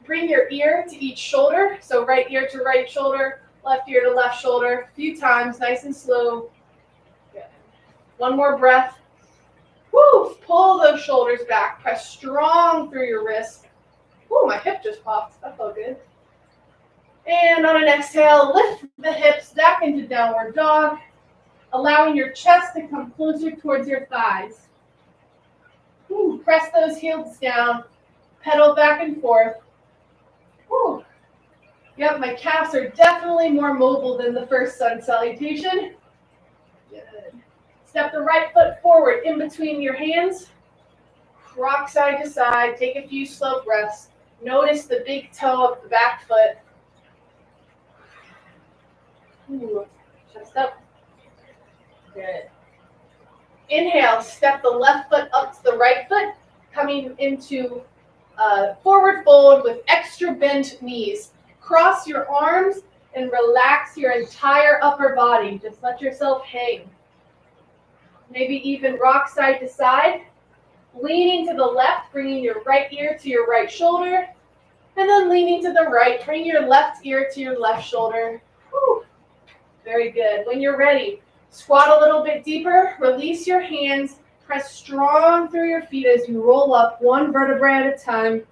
Bring your ear to each shoulder, so right ear to right shoulder, left ear to left shoulder, a few times, nice and slow. Good. One more breath. Woo! Pull those shoulders back, press strong through your wrist. Woo, my hip just popped, that felt good. And on an exhale, lift the hips back into downward dog, allowing your chest to come closer towards your thighs. Woo, press those heels down, pedal back and forth. Woo. Yep, my calves are definitely more mobile than the first sun salutation. Good. Step the right foot forward in between your hands. Rock side to side, take a few slow breaths. Notice the big toe of the back foot. Ooh, chest up. Good. Inhale, step the left foot up to the right foot, coming into forward fold with extra bent knees. Cross your arms and relax your entire upper body. Just let yourself hang. Maybe even rock side to side. Leaning to the left, bringing your right ear to your right shoulder. And then leaning to the right, bring your left ear to your left shoulder. Whew. Very good. When you're ready, squat a little bit deeper. Release your hands. Press strong through your feet as you roll up one vertebrae at a time.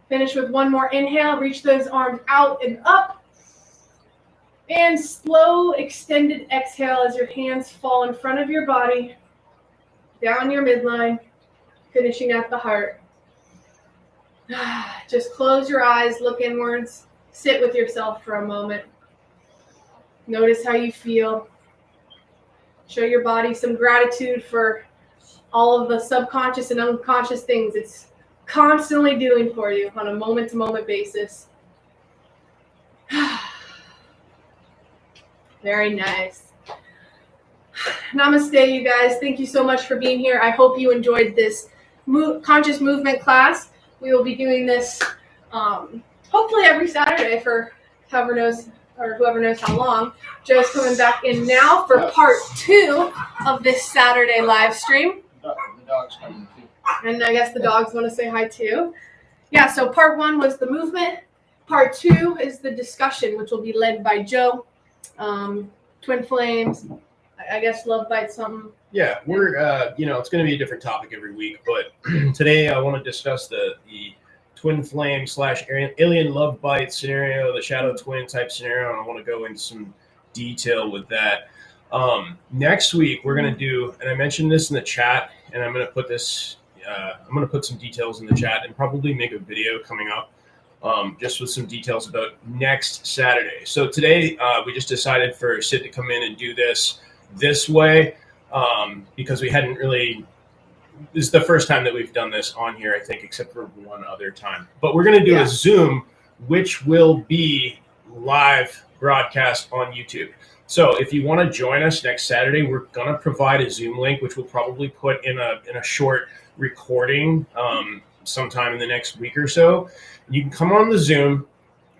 Finish with one more inhale. Reach those arms out and up. And slow extended exhale as your hands fall in front of your body. Down your midline. Finishing at the heart. Just close your eyes. Look inwards. Sit with yourself for a moment. Notice how you feel. Show your body some gratitude for all of the subconscious and unconscious things it's constantly doing for you on a moment-to-moment basis. Very nice. Namaste, you guys. Thank you so much for being here. I hope you enjoyed this conscious movement class. We will be doing this hopefully every Saturday for whoever knows how long. Joe's coming back in now for part 2 of this Saturday live stream. The dog's coming too. And I guess the dogs want to say hi too. Yeah, so part 1 was the movement. Part 2 is the discussion, which will be led by Joe. Twin flames, I guess love bites something. Yeah, we're it's going to be a different topic every week, but today I want to discuss the twin flame / alien love bite scenario, the shadow twin type scenario, and I want to go into some detail with that. Next week we're going to do, and I mentioned this in the chat, and I'm going to put this, I'm going to put some details in the chat and probably make a video coming up, just with some details about next Saturday. So today we just decided for Sid to come in and do this way, because we hadn't really. This is the first time that we've done this on here, I think, except for one other time. But we're going to do a Zoom, which will be live broadcast on YouTube. So if you want to join us next Saturday, we're going to provide a Zoom link, which we'll probably put in a short recording sometime in the next week or so. You can come on the Zoom.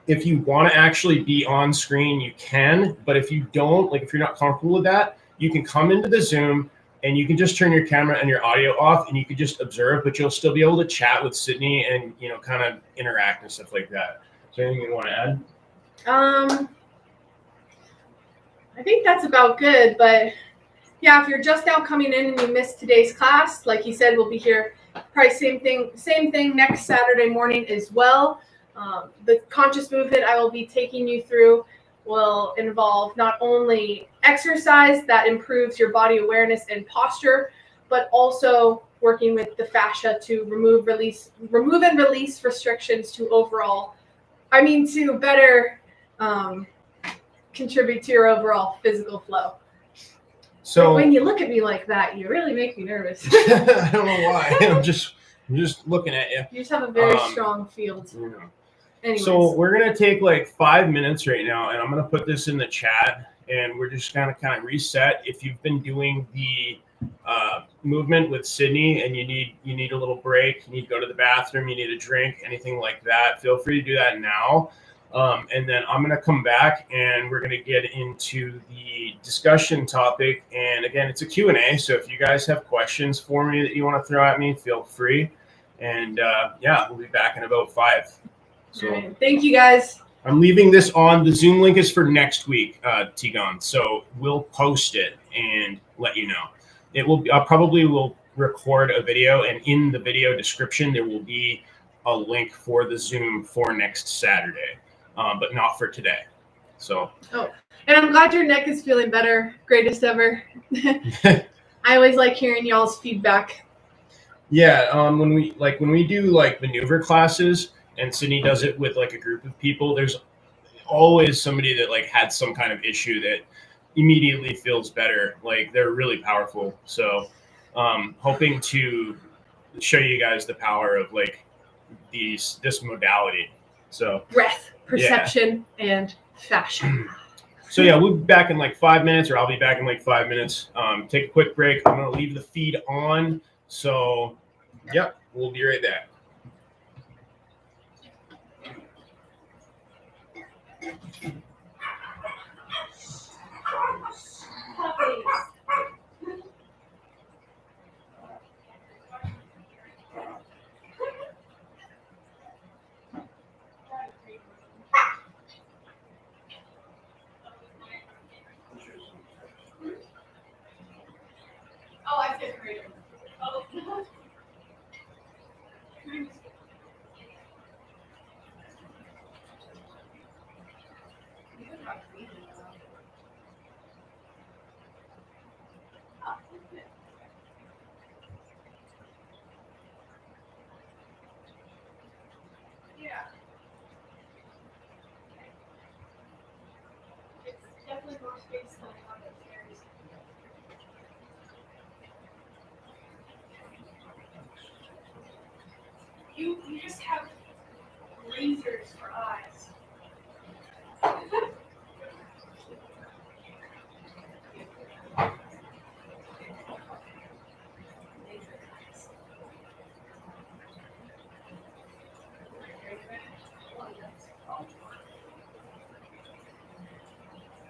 If you want to actually be on screen, you can. But if you don't, like if you're not comfortable with that, you can come into the Zoom and you can just turn your camera and your audio off and you can just observe, but you'll still be able to chat with Sydney and, kind of interact and stuff like that. Is there anything you want to add? I think that's about good, but yeah, if you're just now coming in and you missed today's class, like he said, we'll be here probably same thing next Saturday morning as well. The conscious movement I will be taking you through will involve not only exercise that improves your body awareness and posture, but also working with the fascia to remove and release restrictions to better contribute to your overall physical flow. So when you look at me like that, you really make me nervous. I don't know why. I'm just looking at you. You just have a very strong field. Yeah. Anyways. So we're gonna take like 5 minutes right now, and I'm gonna put this in the chat, and we're just gonna kind of reset. If you've been doing the movement with Sydney and you need a little break, you need to go to the bathroom, you need a drink, anything like that, feel free to do that now. And then I'm gonna come back and we're gonna get into the discussion topic. And again, it's a Q&A, so if you guys have questions for me that you want to throw at me, feel free. And yeah, we'll be back in about 5. So right. Thank you guys. I'm leaving this on. The Zoom link is for next week, Tigon. So we'll post it and let you know. It will. Probably will record a video, and in the video description there will be a link for the Zoom for next Saturday, but not for today. So. Oh, and I'm glad your neck is feeling better. Greatest ever. I always like hearing y'all's feedback. Yeah. When we do like maneuver classes, and Sydney does it with like a group of people, there's always somebody that like had some kind of issue that immediately feels better. Like they're really powerful. So hoping to show you guys the power of like this modality. So breath, perception, and fashion. So yeah, we'll be back in like 5 minutes, or I'll be back in like 5 minutes. Take a quick break. I'm gonna leave the feed on. So yep, we'll be right back. Oh, I said creative. Oh. Yeah. It's definitely more space than I have upstairs. You just have lasers for eyes.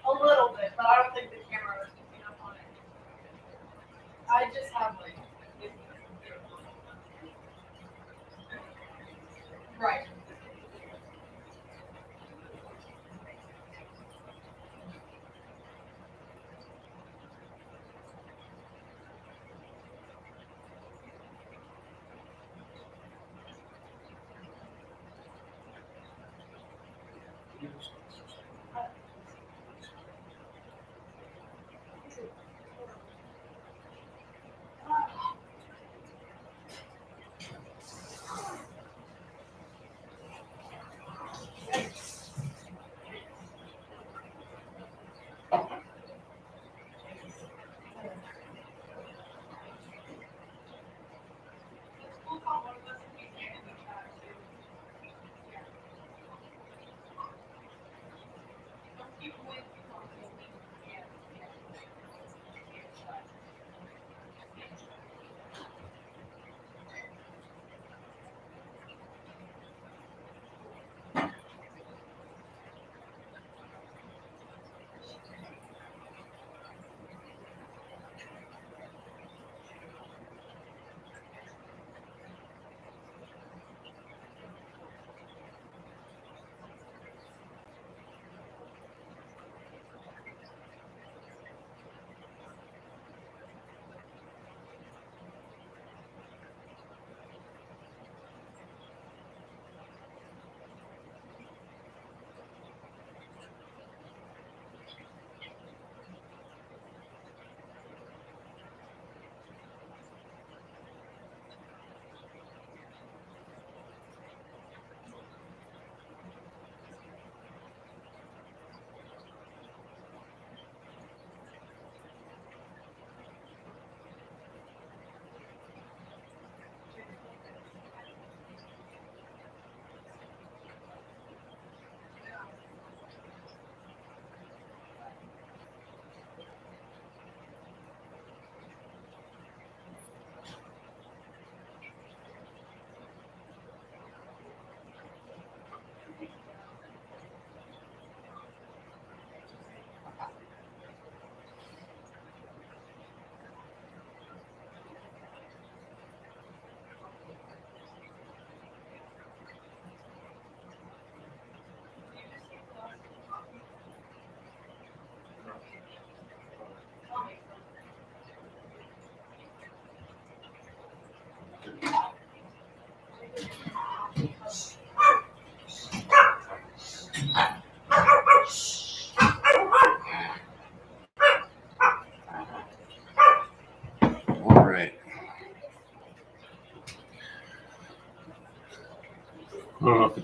A little bit, but I don't think the camera is picking up on it. I just have like right.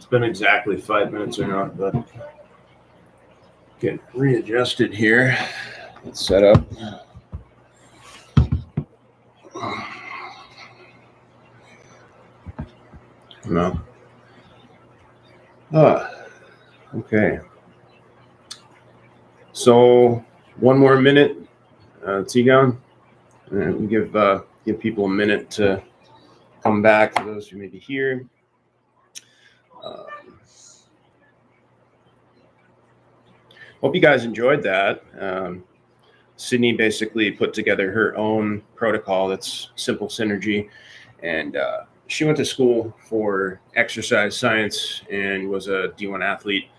been exactly 5 minutes or not, but get readjusted here. Let's set up. No. Okay. So 1 more minute, T-Gun, and give people a minute to come back. For those who may be here. Hope you guys enjoyed that. Sydney basically put together her own protocol that's Symple Synergy, and she went to school for exercise science and was a D1 athlete.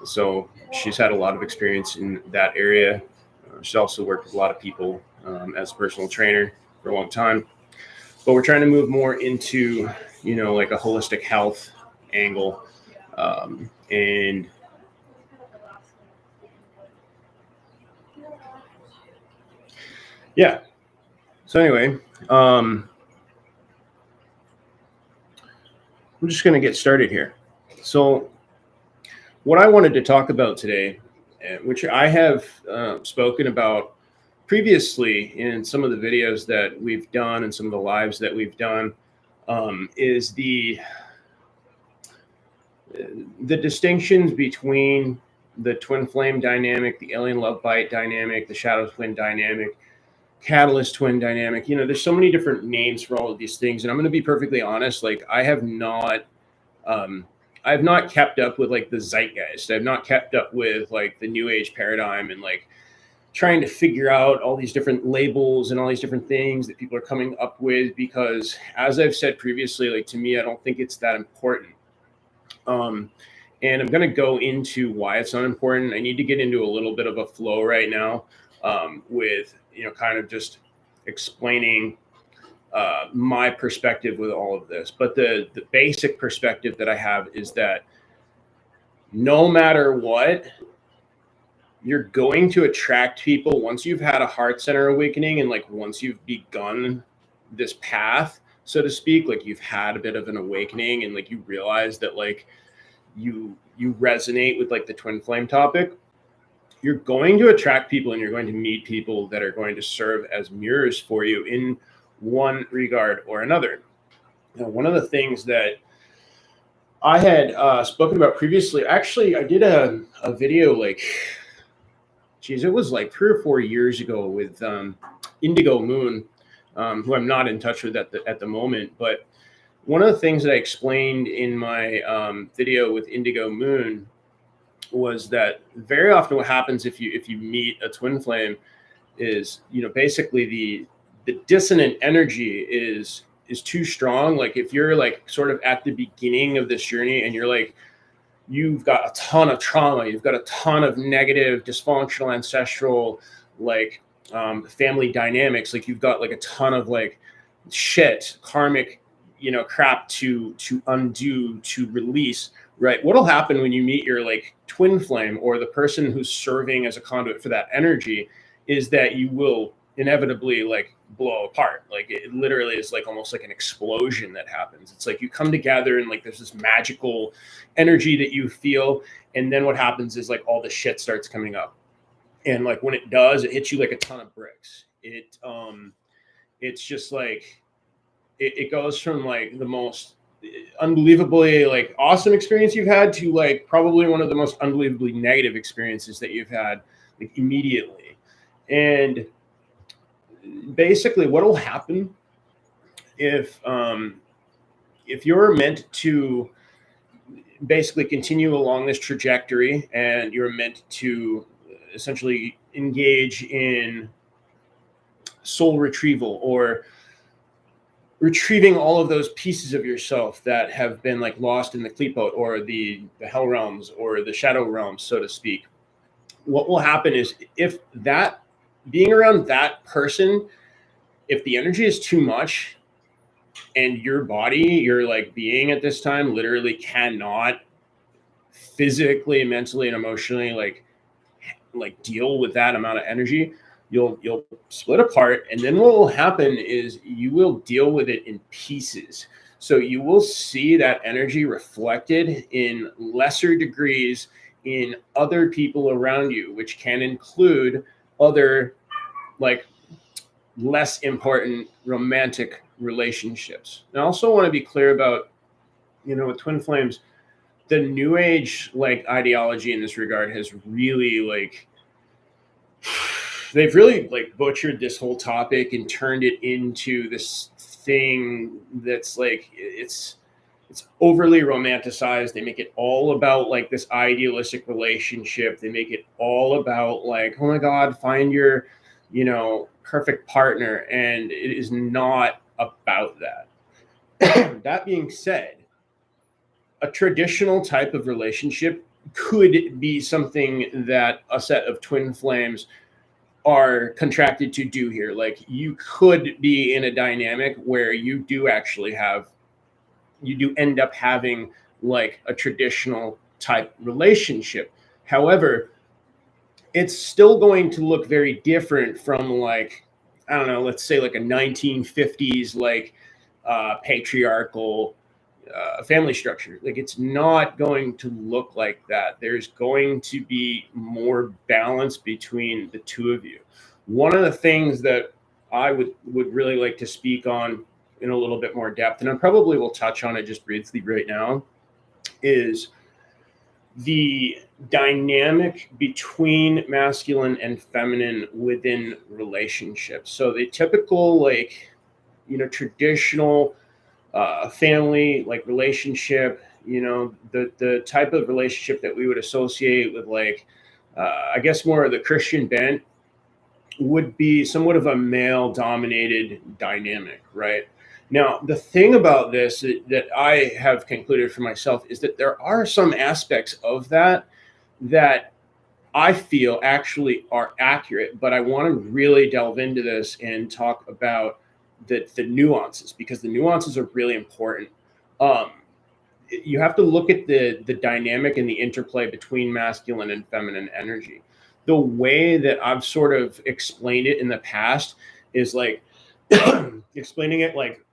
So she's had a lot of experience in that area. She's also worked with a lot of people as a personal trainer for a long time. But we're trying to move more into, like a holistic health angle. And yeah. So anyway, I'm just going to get started here. So what I wanted to talk about today, which I have spoken about previously in some of the videos that we've done and some of the lives that we've done, is the distinctions between the twin flame dynamic, the alien love bite dynamic, the shadow twin dynamic, catalyst twin dynamic. There's so many different names for all of these things, and I'm going to be perfectly honest. Like, I have not kept up with like the zeitgeist. I've not kept up with like the new age paradigm and like trying to figure out all these different labels and all these different things that people are coming up with, because as I've said previously, like, to me, I don't think it's that important. And I'm going to go into why it's not important. I need to get into a little bit of a flow right now, with, kind of just explaining my perspective with all of this. But the basic perspective that I have is that no matter what, you're going to attract people once you've had a heart center awakening, and like once you've begun this path, so to speak, like you've had a bit of an awakening and like you realize that like you resonate with like the twin flame topic, you're going to attract people and you're going to meet people that are going to serve as mirrors for you in one regard or another. One of the things that I had spoken about previously, actually, I did a video like, it was like 3 or 4 years ago with Indigo Moon, who I'm not in touch with at the moment. But one of the things that I explained in my video with Indigo Moon was that very often what happens if you meet a twin flame is, basically the dissonant energy is too strong. Like if you're like sort of at the beginning of this journey and you're like, you've got a ton of trauma, you've got a ton of negative, dysfunctional, ancestral, like family dynamics, like you've got like a ton of like shit, karmic, crap to undo, to release, right? What'll happen when you meet your like twin flame or the person who's serving as a conduit for that energy is that you will inevitably like blow apart. Like it literally is like almost like an explosion that happens. It's like you come together and like there's this magical energy that you feel, and then what happens is like all the shit starts coming up, and like when it does, it hits you like a ton of bricks. It's just like it goes from like the most unbelievably like awesome experience you've had to like probably one of the most unbelievably negative experiences that you've had like immediately. And basically what will happen if you're meant to basically continue along this trajectory and you're meant to essentially engage in soul retrieval or retrieving all of those pieces of yourself that have been like lost in the Klipot or the hell realms or the shadow realms, so to speak. What will happen is if that being around that person, if the energy is too much and your body, your like being at this time literally cannot physically, mentally, and emotionally like deal with that amount of energy, you'll split apart. And then what will happen is you will deal with it in pieces. So you will see that energy reflected in lesser degrees in other people around you, which can include other, like, less important romantic relationships. And I also want to be clear about, with twin flames, the new age like ideology in this regard has really like they've really like butchered this whole topic and turned it into this thing that's like it's overly romanticized. They make it all about like this idealistic relationship. They make it all about like, oh my God, find your, perfect partner. And it is not about that. That being said, a traditional type of relationship could be something that a set of twin flames are contracted to do here. Like you could be in a dynamic where you do end up having like a traditional type relationship. However, it's still going to look very different from like, I don't know, let's say like a 1950s like patriarchal family structure. Like it's not going to look like that. There's going to be more balance between the two of you. One of the things that I would really like to speak on in a little bit more depth, and I probably will touch on it just briefly right now, is the dynamic between masculine and feminine within relationships. So the typical like, traditional family like relationship, the type of relationship that we would associate with like I guess more of the Christian bent would be somewhat of a male dominated dynamic, right? Now the thing about this that I have concluded for myself is that there are some aspects of that I feel actually are accurate, but I want to really delve into this and talk about the nuances, because the nuances are really important. Um, you have to look at the dynamic and the interplay between masculine and feminine energy. The way that I've sort of explained it in the past is like explaining it like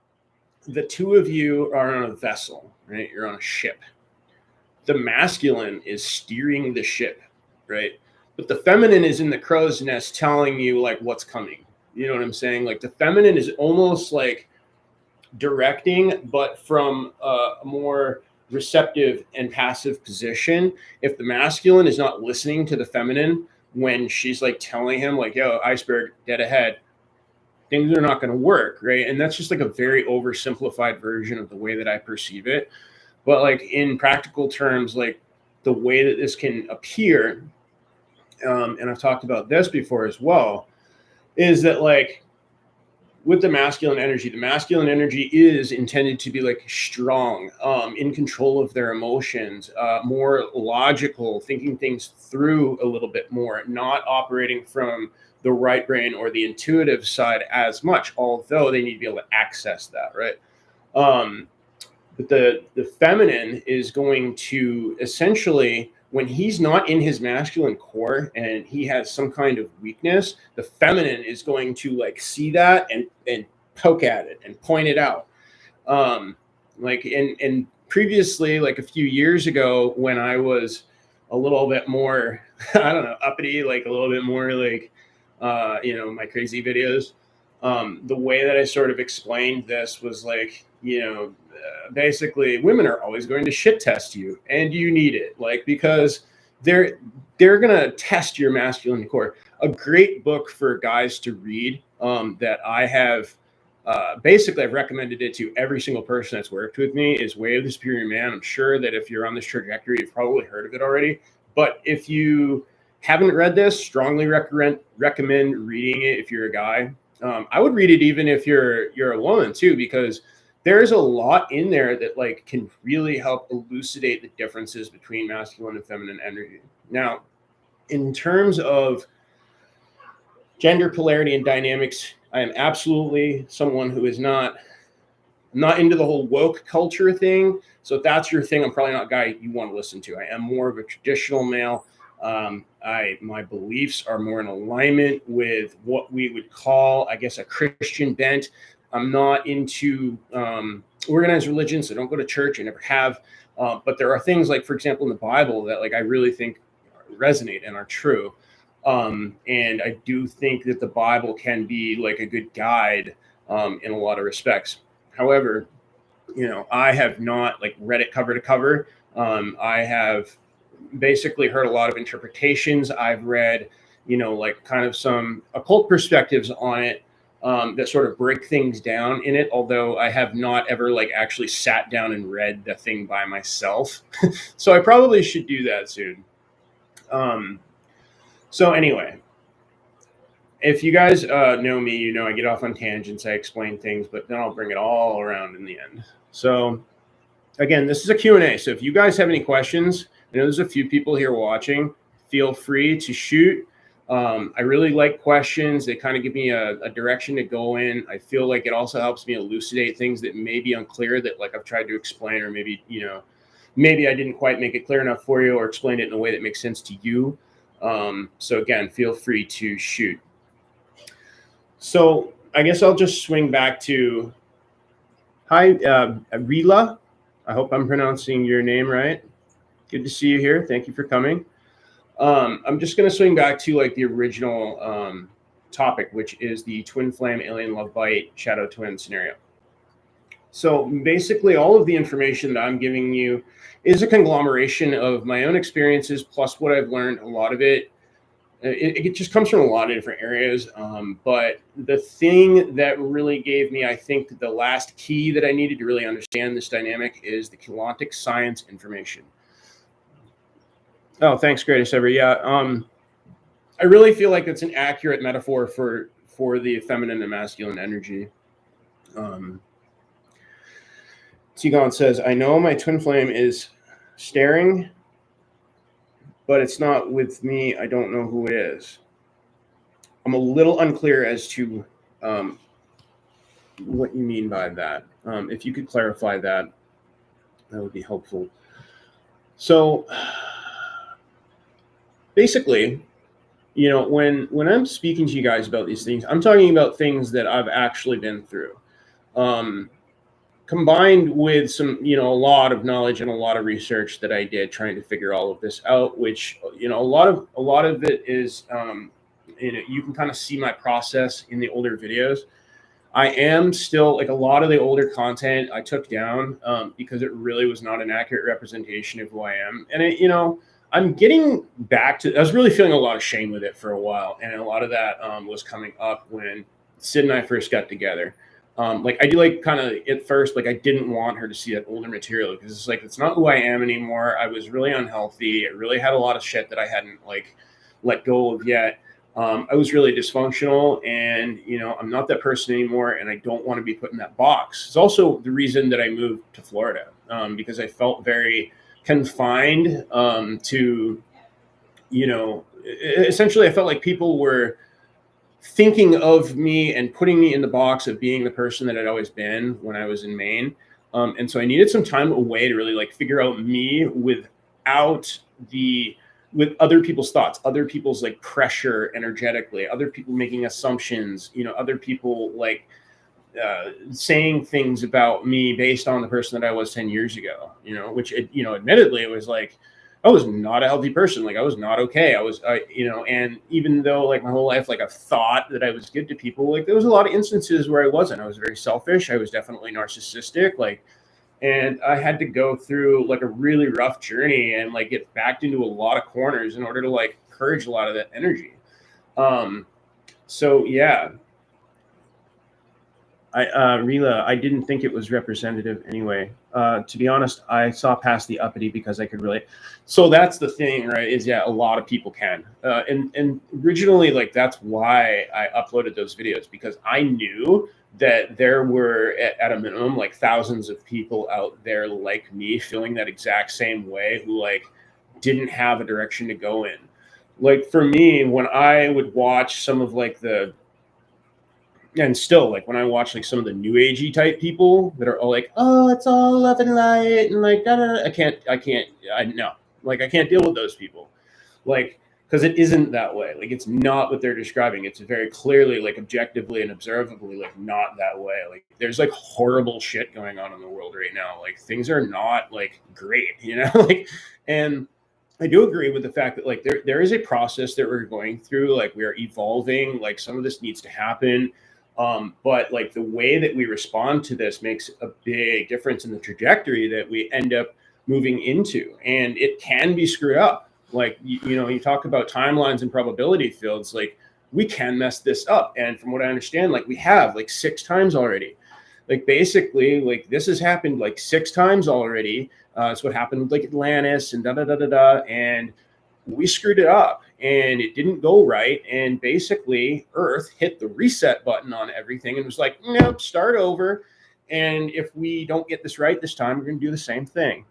the two of you are on a vessel, right? You're on a ship. The masculine is steering the ship, right? But the feminine is in the crow's nest telling you like what's coming. You know what I'm saying? Like the feminine is almost like directing, but from a more receptive and passive position. If the masculine is not listening to the feminine when she's like telling him like, yo, iceberg dead ahead, things are not going to work, right? And that's just like a very oversimplified version of the way that I perceive it. But like in practical terms, like the way that this can appear, and I've talked about this before as well, is that like with the masculine energy is intended to be like strong, in control of their emotions, more logical, thinking things through a little bit more, not operating from the right brain or the intuitive side as much, although they need to be able to access that, right? But the feminine is going to essentially, when he's not in his masculine core and he has some kind of weakness, the feminine is going to like see that and poke at it and point it out. Like and previously, like a few years ago, when I was a little bit more, I don't know, uppity, like a little bit more like, my crazy videos. The way that I sort of explained this was like, basically women are always going to shit test you and you need it, like, because they're going to test your masculine core. A great book for guys to read, that I have, basically I've recommended it to every single person that's worked with me, is Way of the Superior Man. I'm sure that if you're on this trajectory, you've probably heard of it already. But if you haven't read this, strongly recommend reading it if you're a guy. I would read it even if you're a woman too, because there's a lot in there that like can really help elucidate the differences between masculine and feminine energy. Now, in terms of gender polarity and dynamics, I am absolutely someone who is not into the whole woke culture thing. So if that's your thing, I'm probably not a guy you want to listen to. I am more of a traditional male. My beliefs are more in alignment with what we would call, I guess, a Christian bent. I'm not into organized religion, so I don't go to church. I never have. But there are things like, for example, in the Bible that like I really think resonate and are true. And I do think that the Bible can be like a good guide in a lot of respects. However, I have not like read it cover to cover. I have basically heard a lot of interpretations. I've read, like kind of some occult perspectives on it that sort of break things down in it. Although I have not ever like actually sat down and read the thing by myself. So I probably should do that soon. So anyway, if you guys know me, I get off on tangents, I explain things, but then I'll bring it all around in the end. So again, this is a Q&A. So if you guys have any questions, I know there's a few people here watching, feel free to shoot. I really like questions. They kind of give me a direction to go in. I feel like it also helps me elucidate things that may be unclear that like I've tried to explain, or maybe, maybe I didn't quite make it clear enough for you or explain it in a way that makes sense to you. So again, feel free to shoot. So I guess I'll just swing back to, hi, Rila. I hope I'm pronouncing your name right. Good to see you here. Thank you for coming. I'm just going to swing back to like the original topic, which is the twin flame alien love bite shadow twin scenario. So basically all of the information that I'm giving you is a conglomeration of my own experiences plus what I've learned. A lot of it just comes from a lot of different areas. But the thing that really gave me, I think, the last key that I needed to really understand this dynamic is the quantic science information. Oh, thanks, greatest ever. Yeah, I really feel like it's an accurate metaphor for the feminine and masculine energy. Tigon says, I know my twin flame is staring, but it's not with me. I don't know who it is. I'm a little unclear as to what you mean by that. If you could clarify that, that would be helpful. So basically, when I'm speaking to you guys about these things, I'm talking about things that I've actually been through, combined with some, a lot of knowledge and a lot of research that I did trying to figure all of this out, which, a lot of it is, you can kind of see my process in the older videos. I am still like a lot of the older content I took down because it really was not an accurate representation of who I am. And I'm getting back to, I was really feeling a lot of shame with it for a while. And a lot of that was coming up when Sid and I first got together. Like I do like kind of at first, like I didn't want her to see that older material because it's like, it's not who I am anymore. I was really unhealthy. It really had a lot of shit that I hadn't like let go of yet. I was really dysfunctional and, I'm not that person anymore and I don't want to be put in that box. It's also the reason that I moved to Florida because I felt very confined to, essentially I felt like people were thinking of me and putting me in the box of being the person that I'd always been when I was in Maine. And so I needed some time away to really like figure out me with other people's thoughts, other people's like pressure energetically, other people making assumptions, other people like saying things about me based on the person that I was 10 years ago, which, admittedly it was like, I was not a healthy person. Like I was not okay. And even though like my whole life, like I've thought that I was good to people, like there was a lot of instances where I wasn't. I was very selfish. I was definitely narcissistic. And I had to go through like a really rough journey and like get backed into a lot of corners in order to like purge a lot of that energy. So yeah. Rila, I didn't think it was representative anyway. To be honest, I saw past the uppity because I could relate. So that's the thing, right? Is yeah, a lot of people can. And originally, like that's why I uploaded those videos because I knew that there were at a minimum like thousands of people out there like me feeling that exact same way who like didn't have a direction to go in. Like for me, when I would watch some of like and still like when I watch like some of the new agey type people that are all like, oh, it's all love and light and like I can't no, like I can't deal with those people. Like because it isn't that way. Like, it's not what they're describing. It's very clearly, like, objectively and observably, like, not that way. Like, there's like horrible shit going on in the world right now. Like, things are not like great, you know. Like, and I do agree with the fact that like there is a process that we're going through. Like, we are evolving. Like, some of this needs to happen. But like the way that we respond to this makes a big difference in the trajectory that we end up moving into, and it can be screwed up. Like, you know, you talk about timelines and probability fields, like, we can mess this up. And from what I understand, like, we have like 6 times already. Like, basically, like, this has happened like 6 times already. It's what happened with like Atlantis and da da da da da. And we screwed it up and it didn't go right. And basically, Earth hit the reset button on everything and was like, nope, start over. And if we don't get this right this time, we're going to do the same thing.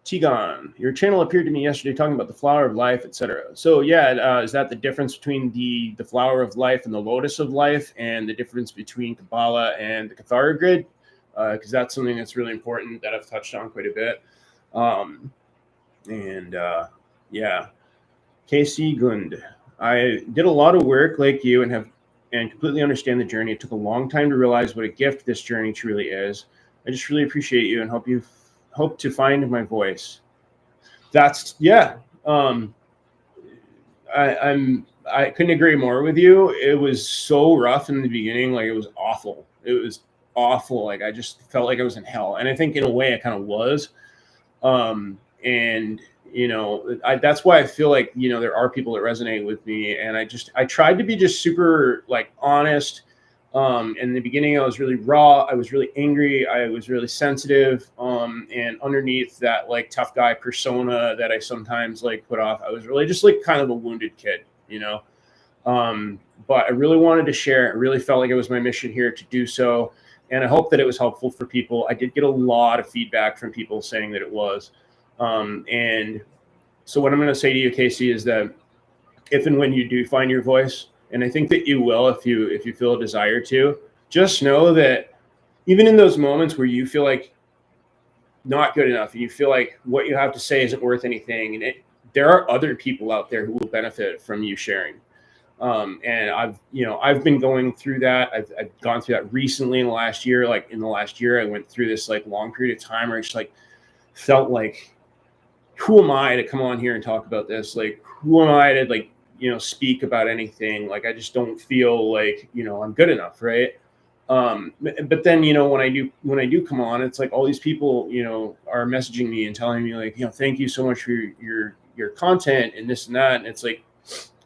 Tigon, your channel appeared to me yesterday talking about the flower of life, etc. So yeah, is that the difference between the flower of life and the lotus of life, and the difference between Kabbalah and the Cathara grid? Because that's something that's really important that I've touched on quite a bit. Yeah, KC Gund, I did a lot of work like you and completely understand the journey. It took a long time to realize what a gift this journey truly is. I just really appreciate you and hope to find my voice. That's I couldn't agree more with you. It was so rough in the beginning. Like, it was awful. It was awful. Like, I just felt like I was in hell. And I think in a way I kind of was. And you know, that's why I feel like, you know, there are people that resonate with me. And I tried to be just super like honest. In the beginning, I was really raw. I was really angry. I was really sensitive. And underneath that like tough guy persona that I sometimes like put off, I was really just like kind of a wounded kid, you know. But I really wanted to share. It really felt like it was my mission here to do so. And I hope that it was helpful for people. I did get a lot of feedback from people saying that it was. And so what I'm going to say to you, Casey, is that if and when you do find your voice, and I think that you will, if you feel a desire to, just know that even in those moments where you feel like not good enough and you feel like what you have to say isn't worth anything, and there are other people out there who will benefit from you sharing. And I've been going through that. I've gone through that recently in the last year. Like, in the last year, I went through this like long period of time where I just like felt like, who am I to come on here and talk about this? Like, who am I to like, you know, speak about anything? Like, I just don't feel like, you know, I'm good enough. Right. But then, you know, when I do come on, it's like all these people, you know, are messaging me and telling me like, you know, thank you so much for your content and this and that. And it's like,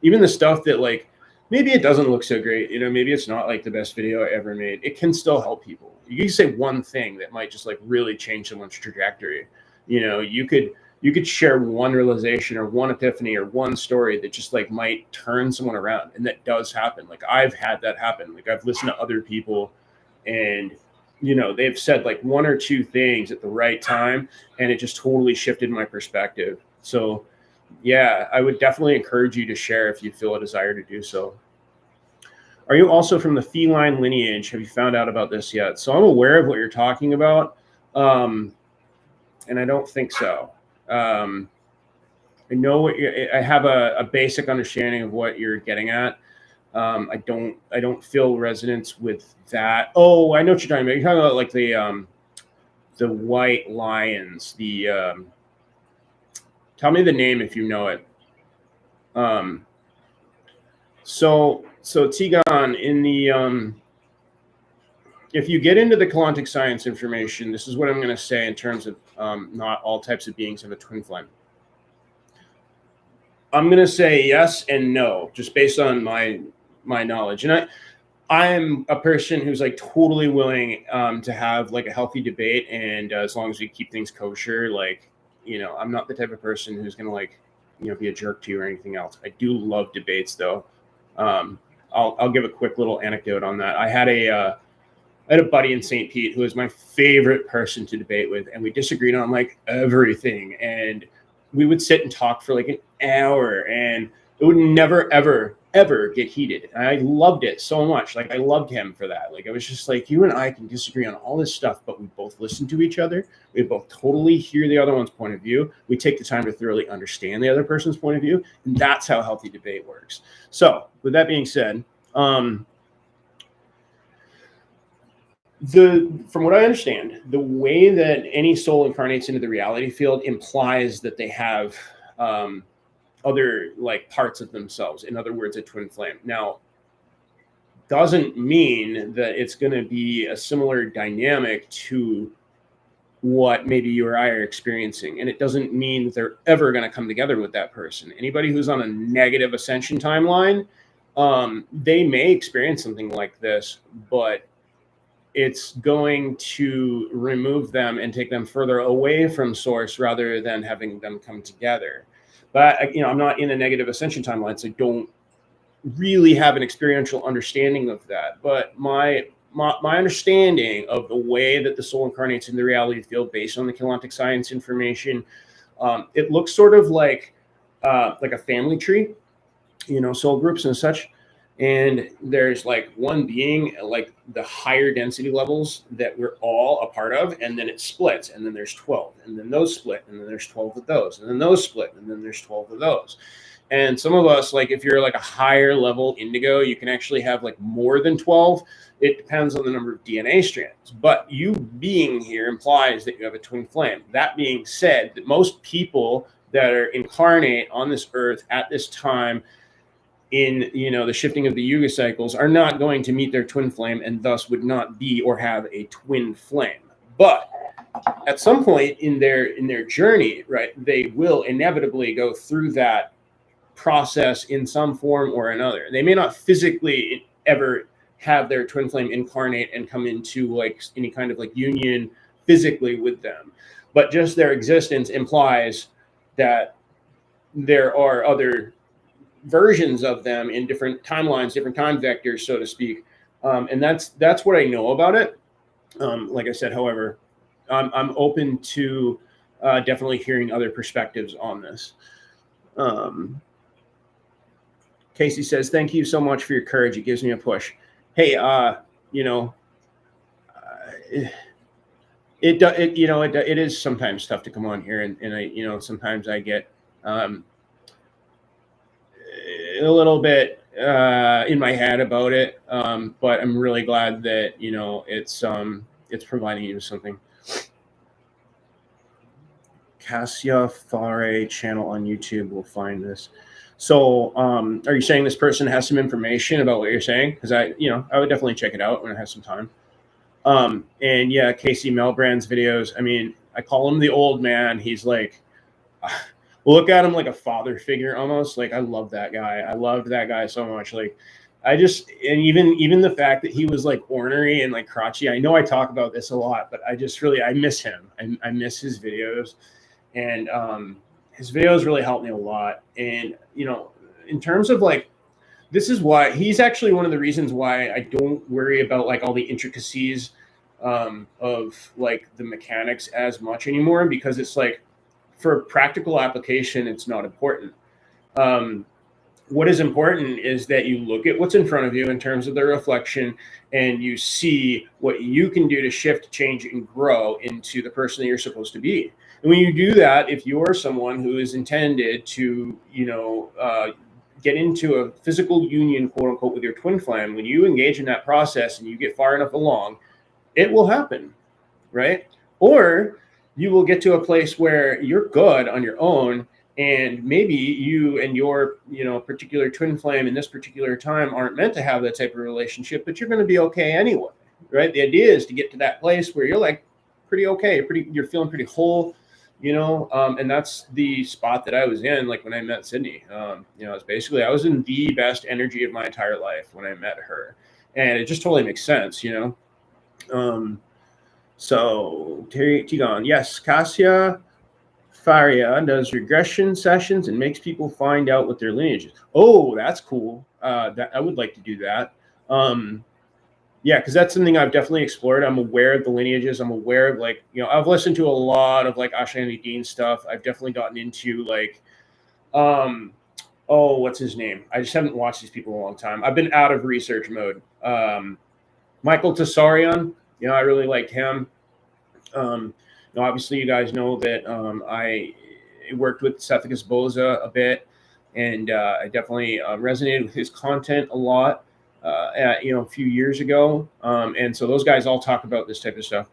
even the stuff that like, maybe it doesn't look so great, you know, maybe it's not like the best video I ever made. It can still help people. You can say one thing that might just like really change someone's trajectory. You know, you could share one realization or one epiphany or one story that just like might turn someone around. And that does happen. Like, I've had that happen. Like, I've listened to other people and, you know, they've said like 1 or 2 things at the right time, and it just totally shifted my perspective. So yeah, I would definitely encourage you to share if you feel a desire to do so. Are you also from the feline lineage? Have you found out about this yet? So I'm aware of what you're talking about. And I don't think so. I know I have a basic understanding of what you're getting at. I don't feel resonance with that. Oh, I know what you're talking about. You're talking about like the white lions. Tell me the name if you know it. So Tigon, in the if you get into the quantic science information, this is what I'm going to say in terms of not all types of beings have a twin flame. I'm going to say yes and no, just based on my knowledge. And I'm a person who's like totally willing to have like a healthy debate, and as long as we keep things kosher, like, you know, I'm not the type of person who's going to like, you know, be a jerk to you or anything else. I do love debates though. I'll give a quick little anecdote on that. I had a buddy in St. Pete who was my favorite person to debate with, and we disagreed on like everything. And we would sit and talk for like an hour, and it would never, ever, ever get heated. And I loved it so much. Like, I loved him for that. Like, it was just like, you and I can disagree on all this stuff, but we both listen to each other. We both totally hear the other one's point of view. We take the time to thoroughly understand the other person's point of view. And that's how healthy debate works. So with that being said, from what I understand, the way that any soul incarnates into the reality field implies that they have other like parts of themselves. In other words, a twin flame. Now, doesn't mean that it's going to be a similar dynamic to what maybe you or I are experiencing. And it doesn't mean that they're ever going to come together with that person. Anybody who's on a negative ascension timeline, they may experience something like this, but it's going to remove them and take them further away from source rather than having them come together. But, I'm not in a negative ascension timeline, so I don't really have an experiential understanding of that. But my understanding of the way that the soul incarnates in the reality field based on the Keylontic science information, it looks sort of like a family tree, soul groups and such. And there's like one being, like the higher density levels that we're all a part of, and then it splits, and then there's 12, and then those split, and then there's 12 of those, and then those split, and then there's 12 of those. And some of us, like if you're like a higher level indigo, you can actually have like more than 12. It depends on the number of DNA strands. But you being here implies that you have a twin flame. That being said, that most people that are incarnate on this earth at this time in the shifting of the yuga cycles are not going to meet their twin flame and thus would not be or have a twin flame. But at some point in their journey, right, they will inevitably go through that process in some form or another. They may not physically ever have their twin flame incarnate and come into like any kind of like union physically with them, but just their existence implies that there are other versions of them in different timelines, different time vectors, so to speak. And that's what I know about it. Like I said, however, I'm open to definitely hearing other perspectives on this. Casey says, thank you so much for your courage. It gives me a push. Hey, it is sometimes tough to come on here, and I, sometimes I get a little bit in my head about it, but I'm really glad that it's providing you with something. Cassia Fare channel on YouTube will find this. So, are you saying this person has some information about what you're saying? Because I would definitely check it out when I have some time. And yeah, Casey Melbrand's videos. I mean, I call him the old man. He's like, look at him like a father figure almost. Like, I love that guy. I loved that guy so much. Like, and even the fact that he was like ornery and like crotchety. I know I talk about this a lot, but I miss him. I miss his videos, and his videos really helped me a lot. And in terms of like, this is why he's actually one of the reasons why I don't worry about like all the intricacies of like the mechanics as much anymore, because it's like, for practical application, it's not important. What is important is that you look at what's in front of you in terms of the reflection, and you see what you can do to shift, change, and grow into the person that you're supposed to be. And when you do that, if you're someone who is intended to, get into a physical union, quote unquote, with your twin flame, when you engage in that process and you get far enough along, it will happen, right? Or you will get to a place where you're good on your own, and maybe you and your, particular twin flame in this particular time aren't meant to have that type of relationship, but you're going to be okay anyway, right? The idea is to get to that place where you're like pretty okay, you're feeling pretty whole, and that's the spot that I was in, like when I met Sydney. It's basically, I was in the best energy of my entire life when I met her, and it just totally makes sense, So Tigon, yes, Cassia Faria does regression sessions and makes people find out what their lineage is. Oh, that's cool. That I would like to do that. Yeah, because that's something I've definitely explored. I'm aware of the lineages. I'm aware of I've listened to a lot of like Ashani Dean stuff. I've definitely gotten into like a oh, what's his name? I just haven't watched these people in a long time. I've been out of research mode. Michael Tessarian, I really liked him. Obviously, you guys know that I worked with Sethicus Boza a bit, and I definitely resonated with his content a lot. A few years ago, and so those guys all talk about this type of stuff.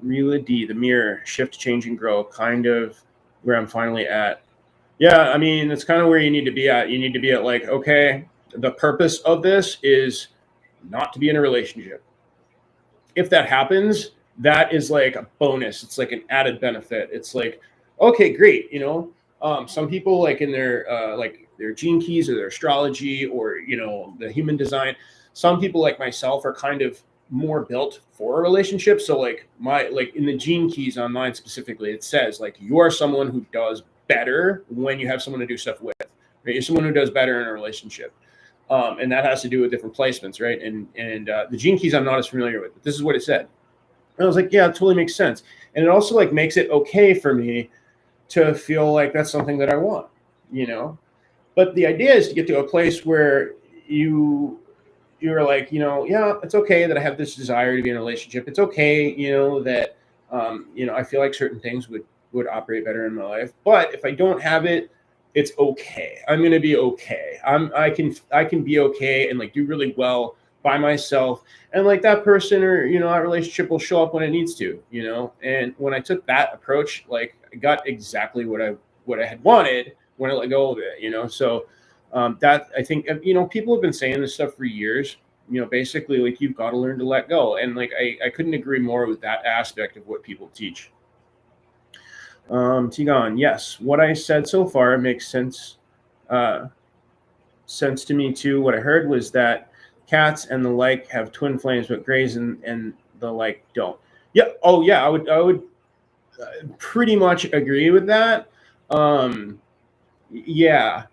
Rela D, the mirror, shift, change, and grow, kind of where I'm finally at. Yeah, I mean, it's kind of where you need to be at. You need to be at like, okay, the purpose of this is not to be in a relationship. If that happens, that is like a bonus. It's like an added benefit. It's like, okay, great. Some people like in their gene keys or their astrology or the human design. Some people like myself are kind of more built for a relationship. So like in the gene keys on mine specifically, it says like you are someone who does better when you have someone to do stuff with. Right? You're someone who does better in a relationship. And that has to do with different placements, right? And the gene keys I'm not as familiar with, but this is what it said. And I was like, yeah, it totally makes sense. And it also like makes it okay for me to feel like that's something that I want, But the idea is to get to a place where you're like, yeah, it's okay that I have this desire to be in a relationship. It's okay, that I feel like certain things would operate better in my life. But if I don't have it, it's okay. I'm gonna be okay. I can be okay and like do really well by myself. And like that person or that relationship will show up when it needs to. And when I took that approach, like I got exactly what I had wanted when I let go of it. So that I think people have been saying this stuff for years. Basically like you've got to learn to let go. And like I couldn't agree more with that aspect of what people teach. Tigon, yes, what I said so far makes sense to me too. What I heard was that cats and the like have twin flames, but grays and the like don't. Yeah. Oh yeah, I would pretty much agree with that. Yeah,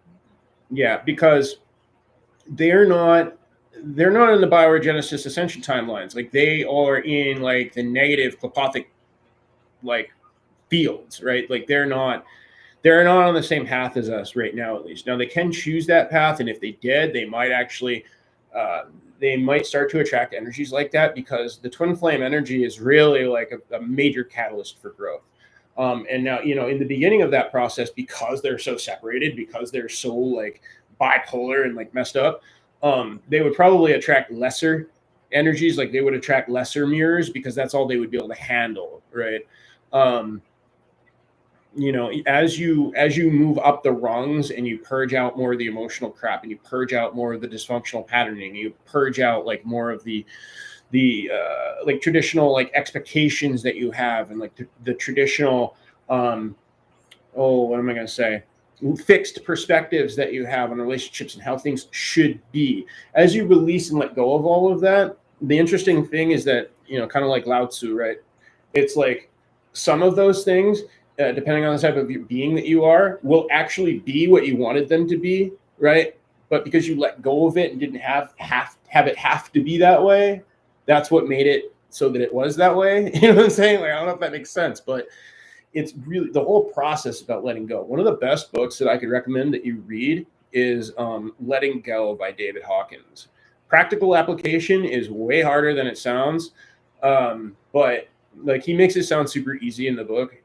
because they're not in the biogenesis ascension timelines. Like they are in like the negative clepothic like fields, right? Like they're not on the same path as us right now, at least. Now they can choose that path, and if they did, they might actually they might start to attract energies like that, because the twin flame energy is really like a major catalyst for growth. And now, in the beginning of that process, because they're so separated, because they're so like bipolar and like messed up, they would probably attract lesser energies. Like they would attract lesser mirrors because that's all they would be able to handle, right? As you move up the rungs and you purge out more of the emotional crap and you purge out more of the dysfunctional patterning, you purge out like more of the like traditional like expectations that you have, and like the traditional what am I going to say, fixed perspectives that you have on relationships and how things should be. As you release and let go of all of that, the interesting thing is that kind of like Lao Tzu, right? It's like some of those things, depending on the type of being that you are, will actually be what you wanted them to be, right? But because you let go of it and didn't have to be that way, that's what made it so that it was that way. You know what I'm saying? Like, I don't know if that makes sense, but it's really the whole process about letting go. One of the best books that I could recommend that you read is Letting Go by David Hawkins. Practical application is way harder than it sounds, but like he makes it sound super easy in the book.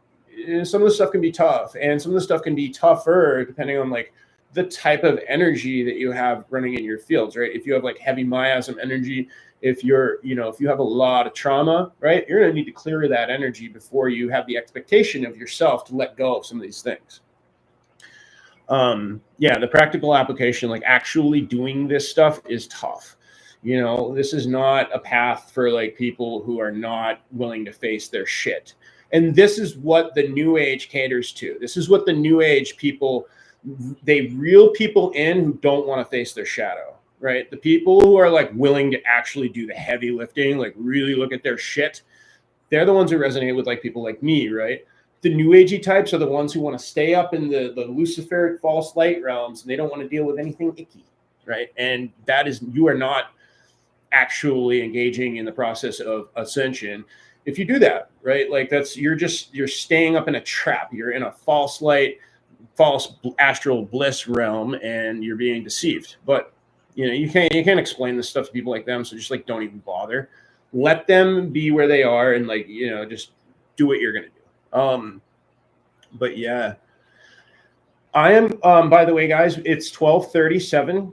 Some of the stuff can be tough, and some of the stuff can be tougher depending on like the type of energy that you have running in your fields, right? If you have like heavy miasm energy, if you have a lot of trauma, right, you're going to need to clear that energy before you have the expectation of yourself to let go of some of these things. The practical application, like actually doing this stuff, is tough. This is not a path for like people who are not willing to face their shit. And this is what the new age caters to. This is what the new age people, they reel people in who don't want to face their shadow, right? The people who are like willing to actually do the heavy lifting, like really look at their shit, they're the ones who resonate with like people like me, right? The new agey types are the ones who want to stay up in the Luciferic false light realms, and they don't want to deal with anything icky, right? And that is, you are not actually engaging in the process of ascension if you do that, right? Like you're staying up in a trap. You're in a false light false astral bliss realm and you're being deceived. But you can't explain this stuff to people like them, so just like don't even bother. Let them be where they are and like just do what you're gonna do. But yeah, I am by the way, guys, it's 12:37,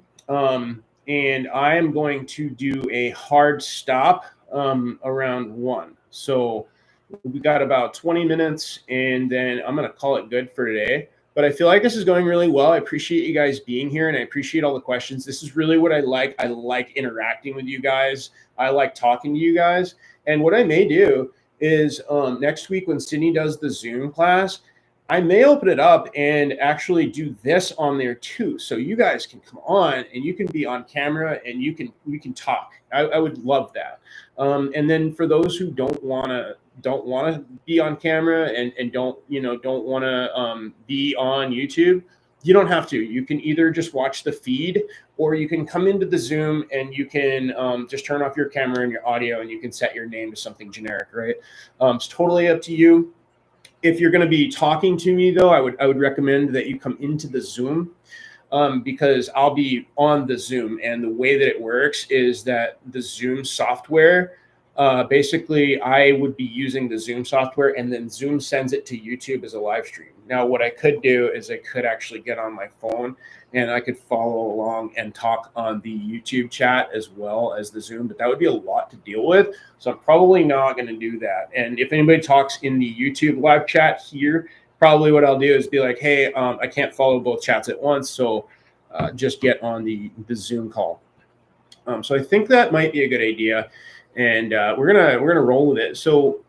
and I am going to do a hard stop around 1. So we got about 20 minutes, and then I'm going to call it good for today. But I feel like this is going really well. I appreciate you guys being here, and I appreciate all the questions. This is really what I like. I like interacting with you guys. I like talking to you guys. And what I may do is next week when Sydney does the Zoom class, I may open it up and actually do this on there too. So you guys can come on and you can be on camera and we can talk. I would love that. And then for those who don't want to be on camera and don't want to be on YouTube, you don't have to. You can either just watch the feed or you can come into the Zoom and you can just turn off your camera and your audio and you can set your name to something generic, right? It's totally up to you. If you're going to be talking to me, though, I would recommend that you come into the Zoom because I'll be on the Zoom. And the way that it works is that the Zoom software, basically, I would be using the Zoom software and then Zoom sends it to YouTube as a live stream. Now, what I could do is I could actually get on my phone and I could follow along and talk on the YouTube chat as well as the Zoom, but that would be a lot to deal with. So I'm probably not going to do that. And if anybody talks in the YouTube live chat here, probably what I'll do is be like, hey, I can't follow both chats at once. So just get on the Zoom call. So I think that might be a good idea. And we're gonna roll with it. So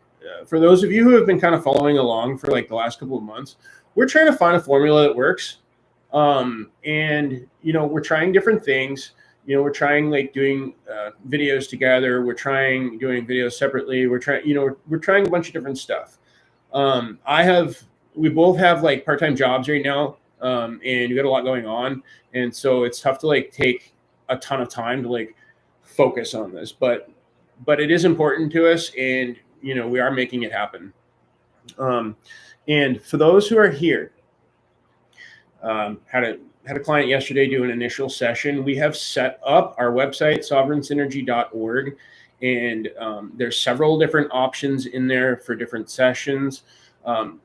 for those of you who have been kind of following along for like the last couple of months, we're trying to find a formula that works. And we're trying different things. We're trying like doing videos together. We're trying doing videos separately. We're trying a bunch of different stuff. We both have like part-time jobs right now, and we got a lot going on, and so it's tough to like take a ton of time to like focus on this, but it is important to us, and we are making it happen. And for those who are here, had a client yesterday do an initial session. We have set up our website, sovereignsynergy.org, and there's several different options in there for different sessions.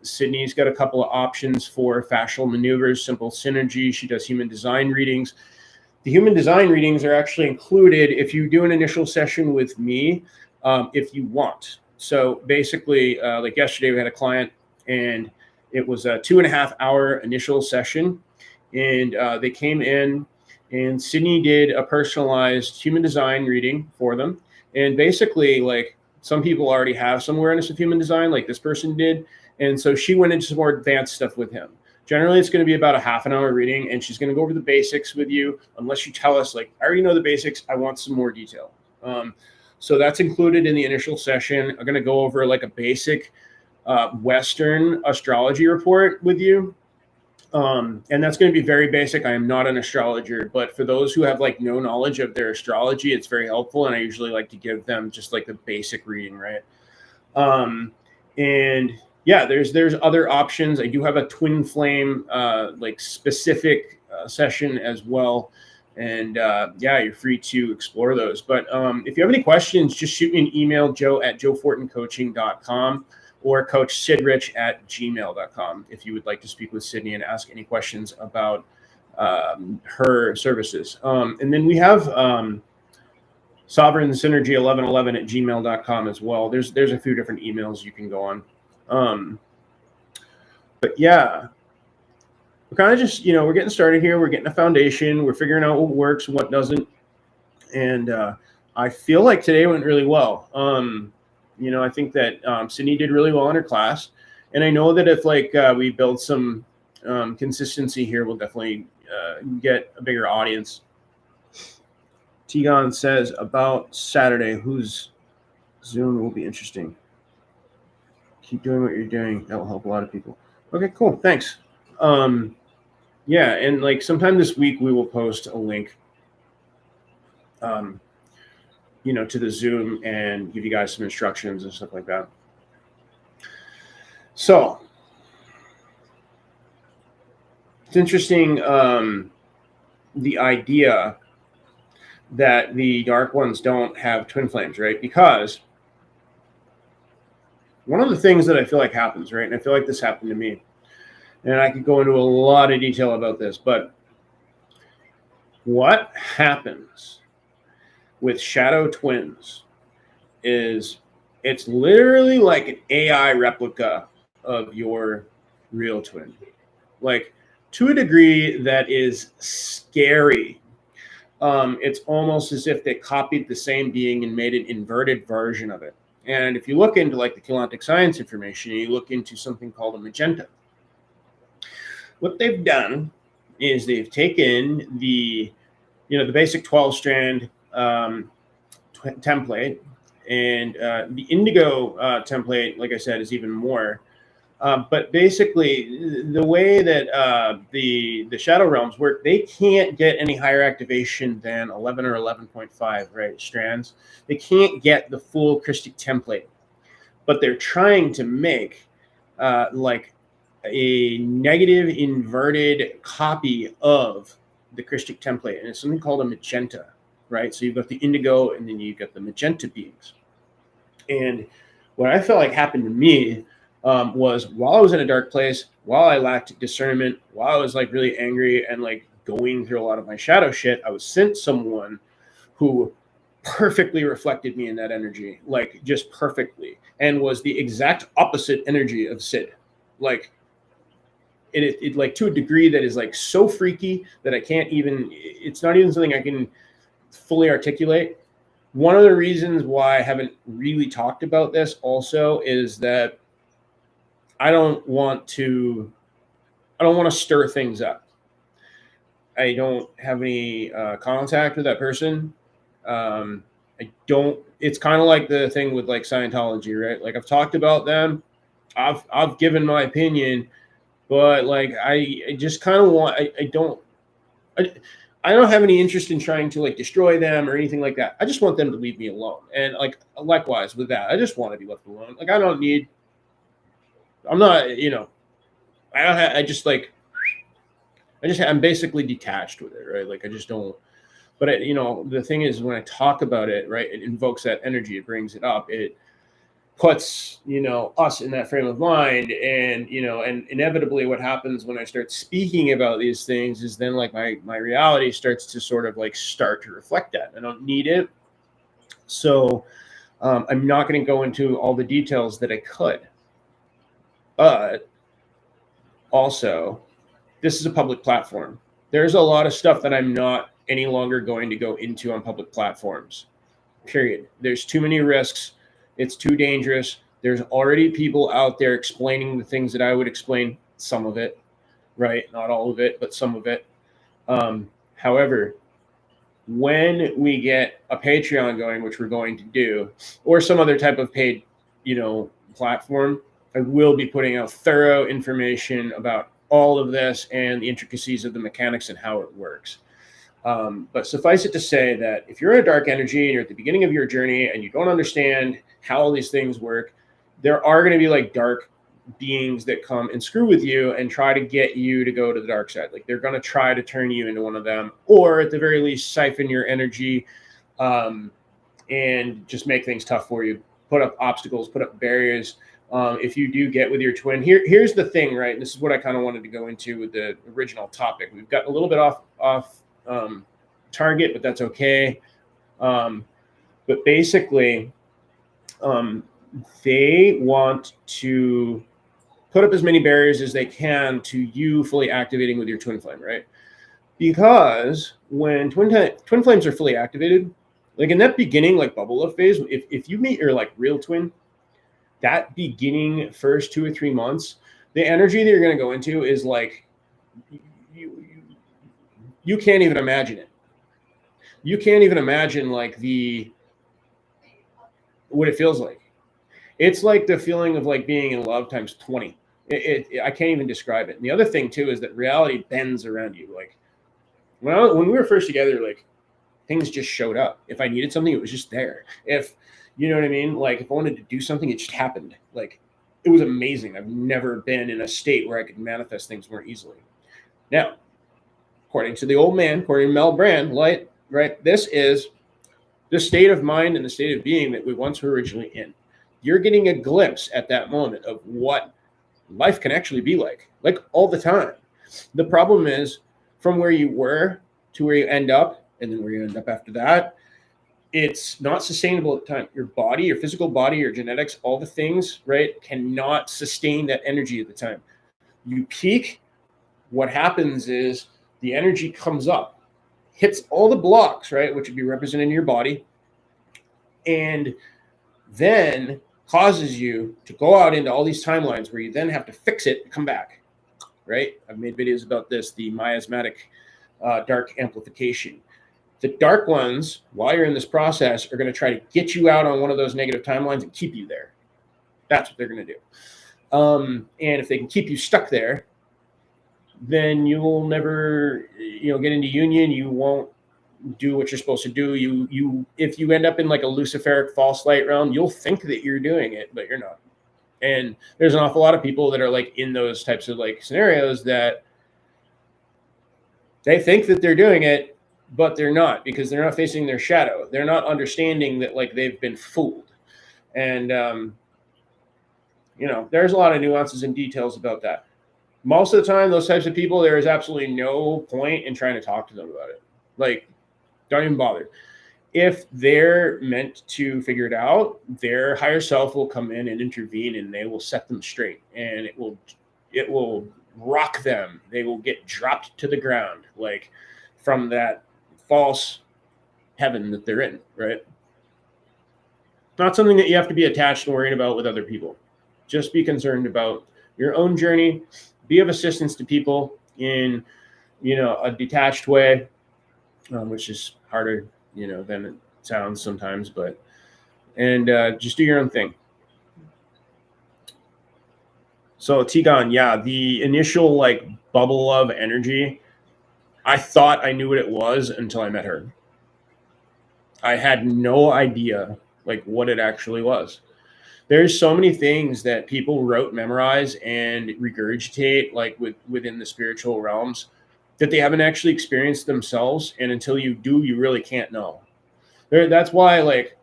Sydney's got a couple of options for fascial maneuvers, simple synergy. She does human design readings. The human design readings are actually included if you do an initial session with me, if you want. So basically, like yesterday, we had a client, and it was a 2.5 hour initial session, and they came in, and Sydney did a personalized human design reading for them. And basically, like some people already have some awareness of human design, like this person did, and so she went into some more advanced stuff with him. Generally, it's going to be about a half an hour reading, and she's going to go over the basics with you, unless you tell us, like, I already know the basics, I want some more detail. So that's included in the initial session. I'm going to go over like a basic Western astrology report with you. And that's going to be very basic. I am not an astrologer, but for those who have like no knowledge of their astrology, it's very helpful. And I usually like to give them just like the basic reading, right? And yeah, there's other options. I do have a twin flame like specific session as well. And yeah, you're free to explore those. But if you have any questions, just shoot me an email, joe@joefortincoaching.com or coachsidrich@gmail.com if you would like to speak with Sydney and ask any questions about her services. And then we have Sovereign Synergy 1111@gmail.com as well. There's a few different emails you can go on. But yeah, we're kind of just, we're getting started here. We're getting a foundation. We're figuring out what works and what doesn't. And I feel like today went really well. I think that Sydney did really well in her class. And I know that if like we build some consistency here, we'll definitely get a bigger audience. Tegon says about Saturday, whose Zoom will be interesting. Keep doing what you're doing. That will help a lot of people. Okay, cool. Thanks. Yeah, and like sometime this week we will post a link, to the Zoom and give you guys some instructions and stuff like that. So It's interesting, the idea that the dark ones don't have twin flames, right? Because one of the things that I feel like happens, right, and I feel like this happened to me, and I could go into a lot of detail about this, but what happens with shadow twins is it's literally like an AI replica of your real twin. Like, to a degree that is scary. It's almost as if they copied the same being and made an inverted version of it. And if you look into like the Keylontic science information, you look into something called a magenta. What they've done is they've taken the basic 12-strand template, and the indigo template, like I said, is even more. But basically, the way that the shadow realms work, they can't get any higher activation than 11 or 11.5, right, strands. They can't get the full Christic template, but they're trying to make like a negative inverted copy of the Christic template, and it's something called a magenta, right? So you've got the indigo, and then you've got the magenta beings. And what I felt like happened to me was while I was in a dark place, while I lacked discernment, while I was like really angry and like going through a lot of my shadow shit, I was sent someone who perfectly reflected me in that energy, like just perfectly, and was the exact opposite energy of Sid. Like it like to a degree that is like so freaky that I can't even, it's not even something I can fully articulate. One of the reasons why I haven't really talked about this also is that I don't want to stir things up. I don't have any contact with that person. I don't. It's kind of like the thing with like Scientology, right? Like I've talked about them. I've given my opinion, but like I just kind of want. I don't have any interest in trying to like destroy them or anything like that. I just want them to leave me alone. And like likewise with that, I just want to be left alone. Like I don't need. I'm not. I'm basically detached with it, right? Like I just don't. But the thing is, when I talk about it, right, it invokes that energy. It brings it up. It puts us in that frame of mind, and and inevitably, what happens when I start speaking about these things is then like my reality starts to sort of like start to reflect that. I don't need it, so I'm not going to go into all the details that I could, but also, this is a public platform. There's a lot of stuff that I'm not any longer going to go into on public platforms, period. There's too many risks. It's too dangerous. There's already people out there explaining the things that I would explain, some of it, right? Not all of it, but some of it. However, when we get a Patreon going, which we're going to do, or some other type of paid, platform, I will be putting out thorough information about all of this and the intricacies of the mechanics and how it works. But suffice it to say that if you're in a dark energy and you're at the beginning of your journey and you don't understand how all these things work, there are going to be like dark beings that come and screw with you and try to get you to go to the dark side. Like they're going to try to turn you into one of them, or at the very least siphon your energy and just make things tough for you, put up obstacles, put up barriers. If you do get with your twin, here's the thing, right? And this is what I kind of wanted to go into with the original topic. We've got a little bit off target, but that's okay. But basically, they want to put up as many barriers as they can to you fully activating with your twin flame, right? Because when twin flames are fully activated, like in that beginning, like bubble up phase, if you meet your like real twin, that beginning first 2 or 3 months, the energy that you're going to go into is like you can't even imagine it. You can't even imagine like what it feels like. It's like the feeling of like being in love times 20. I can't even describe it. And the other thing too is that reality bends around you. Like when we were first together, like things just showed up. If I needed something, it was just there. If you know what I mean? Like if I wanted to do something, it just happened. Like it was amazing. I've never been in a state where I could manifest things more easily. Now, according to the old man, according to Mel Brand, right, this is the state of mind and the state of being that we once were originally in. You're getting a glimpse at that moment of what life can actually be like all the time. The problem is from where you were to where you end up, and then where you end up after that, it's not sustainable at the time. Your body, your physical body, your genetics, all the things, right, cannot sustain that energy at the time. You peak, what happens is the energy comes up, hits all the blocks, right, which would be represented in your body, and then causes you to go out into all these timelines where you then have to fix it and come back, right? I've made videos about this, the miasmatic dark amplification. The dark ones, while you're in this process, are going to try to get you out on one of those negative timelines and keep you there. That's what they're going to do. And if they can keep you stuck there, then you will never, get into union. You won't do what you're supposed to do. If you end up in like a luciferic false light realm, you'll think that you're doing it, but you're not. And there's an awful lot of people that are like in those types of like scenarios that they think that they're doing it, but they're not, because they're not facing their shadow. They're not understanding that like they've been fooled. And, there's a lot of nuances and details about that. Most of the time, those types of people, there is absolutely no point in trying to talk to them about it. Like, don't even bother. If they're meant to figure it out, their higher self will come in and intervene, and they will set them straight, and it will rock them. They will get dropped to the ground, like from that false heaven that they're in, right? Not something that you have to be attached and worried about with other people. Just be concerned about your own journey. Be of assistance to people in, a detached way, which is harder, than it sounds sometimes, and just do your own thing. So Tigon, yeah, the initial like bubble of energy, I thought I knew what it was until I met her. I had no idea like what it actually was. There's so many things that people memorize, and regurgitate like within the spiritual realms that they haven't actually experienced themselves. And until you do, you really can't know. That's why, like,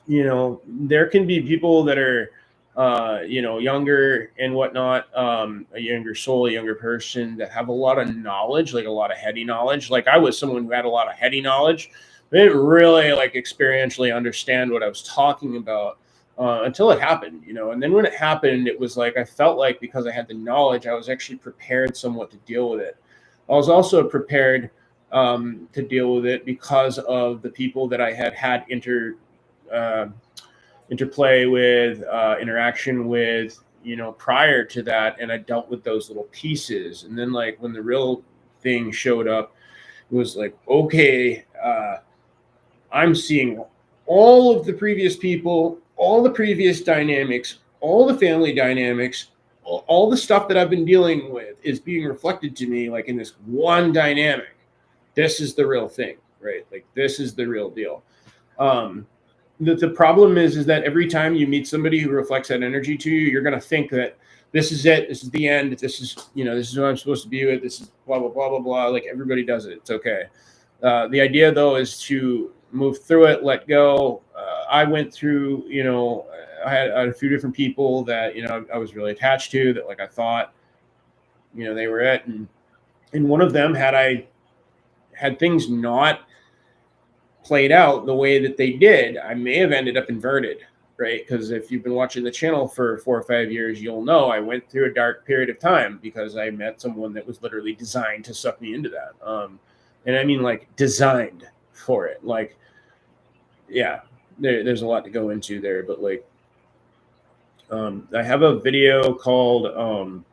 there can be people that are, younger and whatnot, a younger soul, a younger person that have a lot of knowledge, like a lot of heady knowledge. Like I was someone who had a lot of heady knowledge. I didn't really like experientially understand what I was talking about. Until it happened, and then when it happened, it was like I felt like because I had the knowledge, I was actually prepared somewhat to deal with it. I was also prepared to deal with it because of the people that I had interplay with, interaction with, prior to that, and I dealt with those little pieces. And then, like when the real thing showed up, it was like, okay, I'm seeing all of the previous people, all the previous dynamics, all the family dynamics, all the stuff that I've been dealing with is being reflected to me like in this one dynamic. This is the real thing, right? Like this is the real deal. The problem is that every time you meet somebody who reflects that energy to you, you're going to think that this is it. This is the end. This is who I'm supposed to be with. This is blah, blah, blah, blah, blah. Like everybody does it. It's okay. The idea though is to move through it, let go. I went through, I had a few different people that, I was really attached to, that like I thought, they were it. And one of them, had things not played out the way that they did, I may have ended up inverted, right? Because if you've been watching the channel for 4 or 5 years, you'll know I went through a dark period of time because I met someone that was literally designed to suck me into that. And I mean like designed for it. Like, yeah, there's a lot to go into there, but like, I have a video called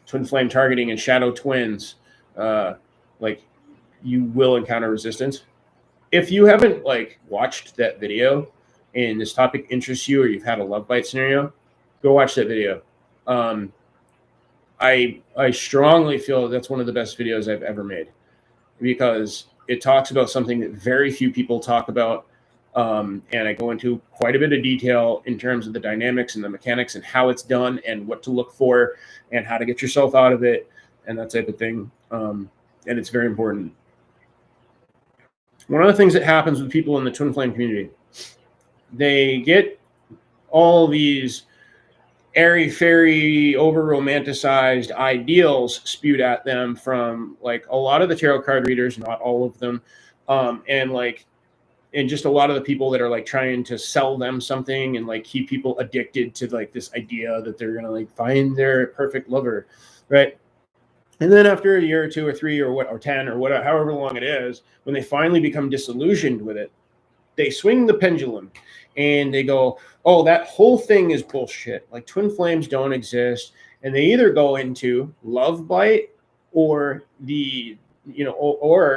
Twin Flame Targeting and Shadow Twins. Like, you will encounter resistance. If you haven't like watched that video and this topic interests you, or you've had a love bite scenario, go watch that video. I strongly feel that's one of the best videos I've ever made, because it talks about something that very few people talk about. And I go into quite a bit of detail in terms of the dynamics and the mechanics and how it's done and what to look for and how to get yourself out of it. and that type of thing. And it's very important. One of the things that happens with people in the twin flame community, they get all these airy-fairy, over-romanticized ideals spewed at them from like a lot of the tarot card readers, not all of them, and just a lot of the people that are like trying to sell them something and like keep people addicted to like this idea that they're gonna like find their perfect lover, right? And then after a year or 2 or 3 or 10 or whatever, however long it is, when they finally become disillusioned with it, they swing the pendulum and they go, oh, that whole thing is bullshit. Like twin flames don't exist. And they either go into love bite or the twinning,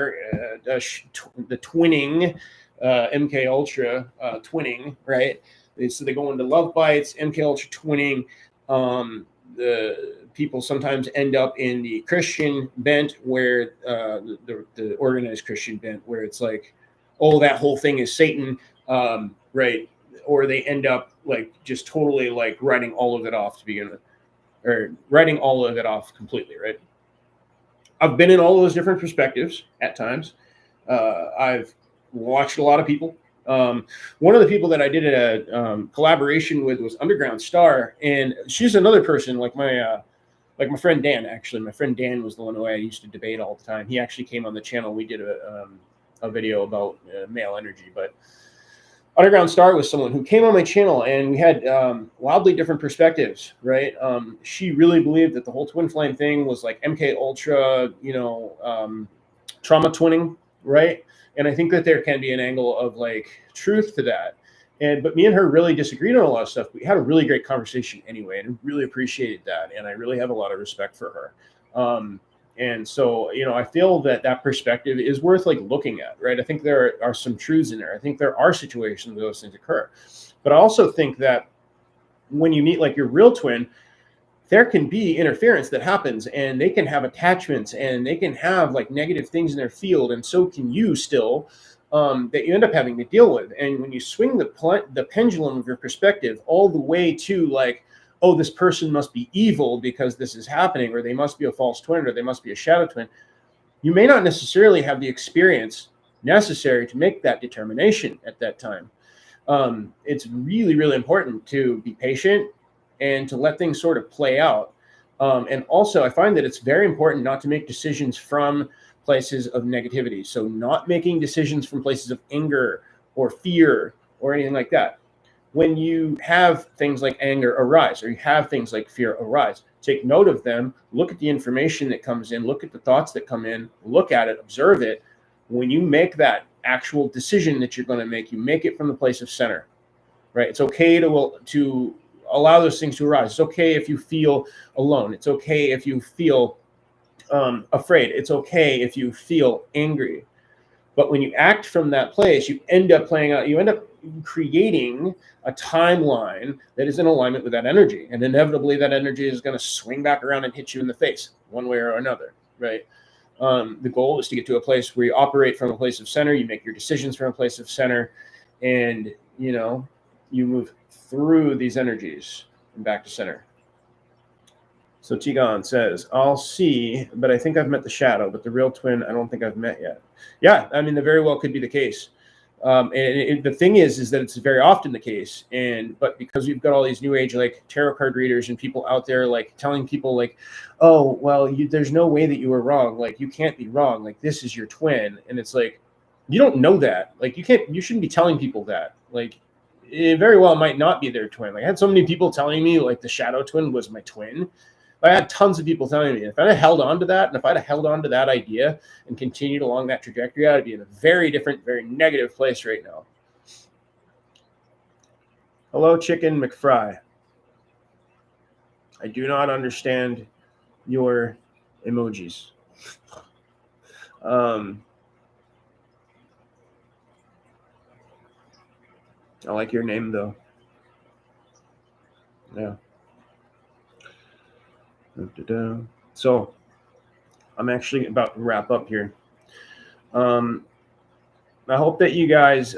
MK Ultra twinning, right? So they go into love bites, MK Ultra twinning. The people sometimes end up in the Christian bent, where the organized Christian bent, where it's like, oh, that whole thing is Satan, right? Or they end up like just totally like writing all of it off to begin with, or writing all of it off completely, right? I've been in all those different perspectives at times. I've watched a lot of people. One of the people that I did a collaboration with was Underground Star, and she's another person like my friend Dan. Actually, my friend Dan was the one who I used to debate all the time. He actually came on the channel. We did a video about male energy, but Underground Star was someone who came on my channel, and we had wildly different perspectives, right? She really believed that the whole twin flame thing was like MK Ultra, trauma twinning, right? And I think that there can be an angle of like truth to that. But me and her really disagreed on a lot of stuff. We had a really great conversation anyway, and really appreciated that. And I really have a lot of respect for her. And so, I feel that perspective is worth like looking at, right? I think there are some truths in there. I think there are situations where those things occur. But I also think that when you meet like your real twin, there can be interference that happens, and they can have attachments, and they can have like negative things in their field, and so can you still, that you end up having to deal with. And when you swing the pendulum of your perspective all the way to like, oh, this person must be evil because this is happening, or they must be a false twin, or they must be a shadow twin, you may not necessarily have the experience necessary to make that determination at that time. It's really, really important to be patient and to let things sort of play out. And also, I find that it's very important not to make decisions from places of negativity. So not making decisions from places of anger or fear or anything like that. When you have things like anger arise, or you have things like fear arise, take note of them, look at the information that comes in, look at the thoughts that come in, look at it, observe it. When you make that actual decision that you're going to make, you make it from the place of center, right? It's okay to allow those things to arise. It's okay if you feel alone. It's okay if you feel afraid. It's okay if you feel angry. But when you act from that place, you end up creating a timeline that is in alignment with that energy. And inevitably that energy is going to swing back around and hit you in the face one way or another, right? The goal is to get to a place where you operate from a place of center, you make your decisions from a place of center, and you move through these energies and back to center. So Tigon says, I'll see, but I think I've met the shadow, but the real twin, I don't think I've met yet. Yeah, I mean, that very well could be the case. The thing is that it's very often the case. But because we've got all these new age, like tarot card readers and people out there, like telling people like, oh, well, there's no way that you were wrong. Like, you can't be wrong. Like, this is your twin. And it's like, you don't know that. Like, you shouldn't be telling people that. Like, it very well might not be their twin. Like, I had so many people telling me like the shadow twin was my twin. I had tons of people telling me if I'd have held on to that, and if I'd have held on to that idea and continued along that trajectory, I'd be in a very different, very negative place right now. Hello, Chicken McFry. I do not understand your emojis. I like your name, though. Yeah. So I'm actually about to wrap up here. I hope that you guys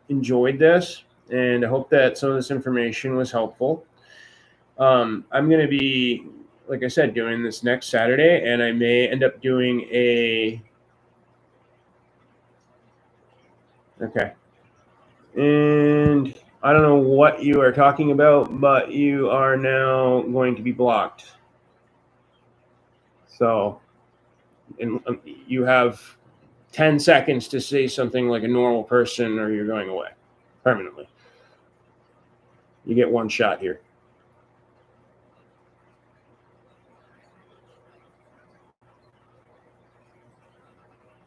enjoyed this, and I hope that some of this information was helpful. I'm going to be like I said, doing this next Saturday, and I may end up doing okay. And I don't know what you are talking about, but you are now going to be blocked. So, and you have 10 seconds to say something like a normal person, or you're going away permanently. You get one shot here.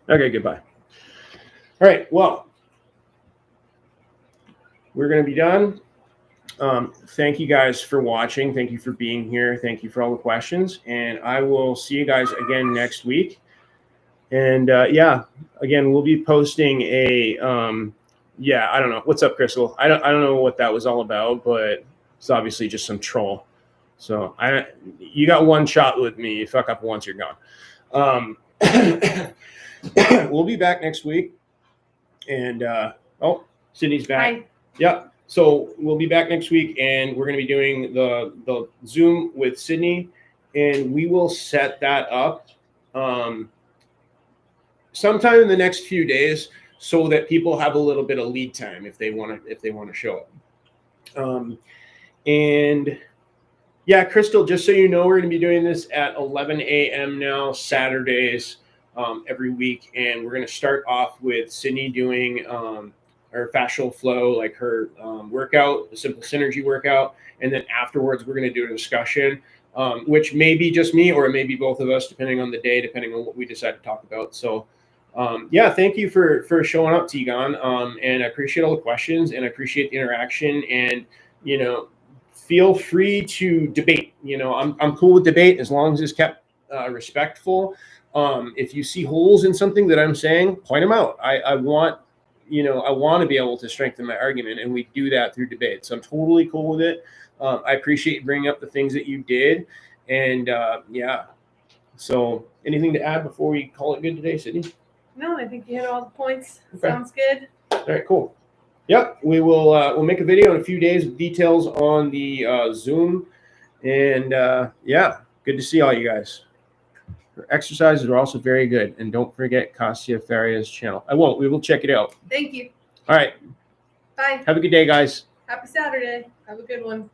Okay, goodbye. All right, well, we're going to be done. Thank you guys for watching. Thank you for being here. Thank you for all the questions. And I will see you guys again next week. And yeah, again, we'll be posting a, yeah, I don't know. What's up, Crystal? I don't know what that was all about, but it's obviously just some troll. So you got one shot with me. You fuck up once, you're gone. We'll be back next week. And, oh, Sydney's back. Hi. Yeah. So we'll be back next week, and we're going to be doing the Zoom with Sydney, and we will set that up sometime in the next few days, so that people have a little bit of lead time if they want to show up. And yeah, Crystal, just so you know, we're going to be doing this at 11 a.m. now, Saturdays, every week, and we're going to start off with Sydney doing her fascial flow, like her workout, the Symple Synergy workout, and then afterwards we're going to do a discussion, which may be just me or it may be both of us, depending on the day, depending on what we decide to talk about. So yeah, thank you for showing up, Tegan, and I appreciate all the questions, and I appreciate the interaction, and feel free to debate. I'm cool with debate as long as it's kept respectful. If you see holes in something that I'm saying, point them out. I want to be able to strengthen my argument, and we do that through debate. So I'm totally cool with it. I appreciate bringing up the things that you did, and yeah. So anything to add before we call it good today, Sydney? No, I think you hit all the points. Okay. Sounds good. All right, cool. Yep, we will. We'll make a video in a few days with details on the Zoom, and yeah, good to see all you guys. Her exercises are also very good, and don't forget Kasia Faria's channel. I won't. We will check it out. Thank you. All right. Bye. Have a good day, guys. Happy Saturday. Have a good one.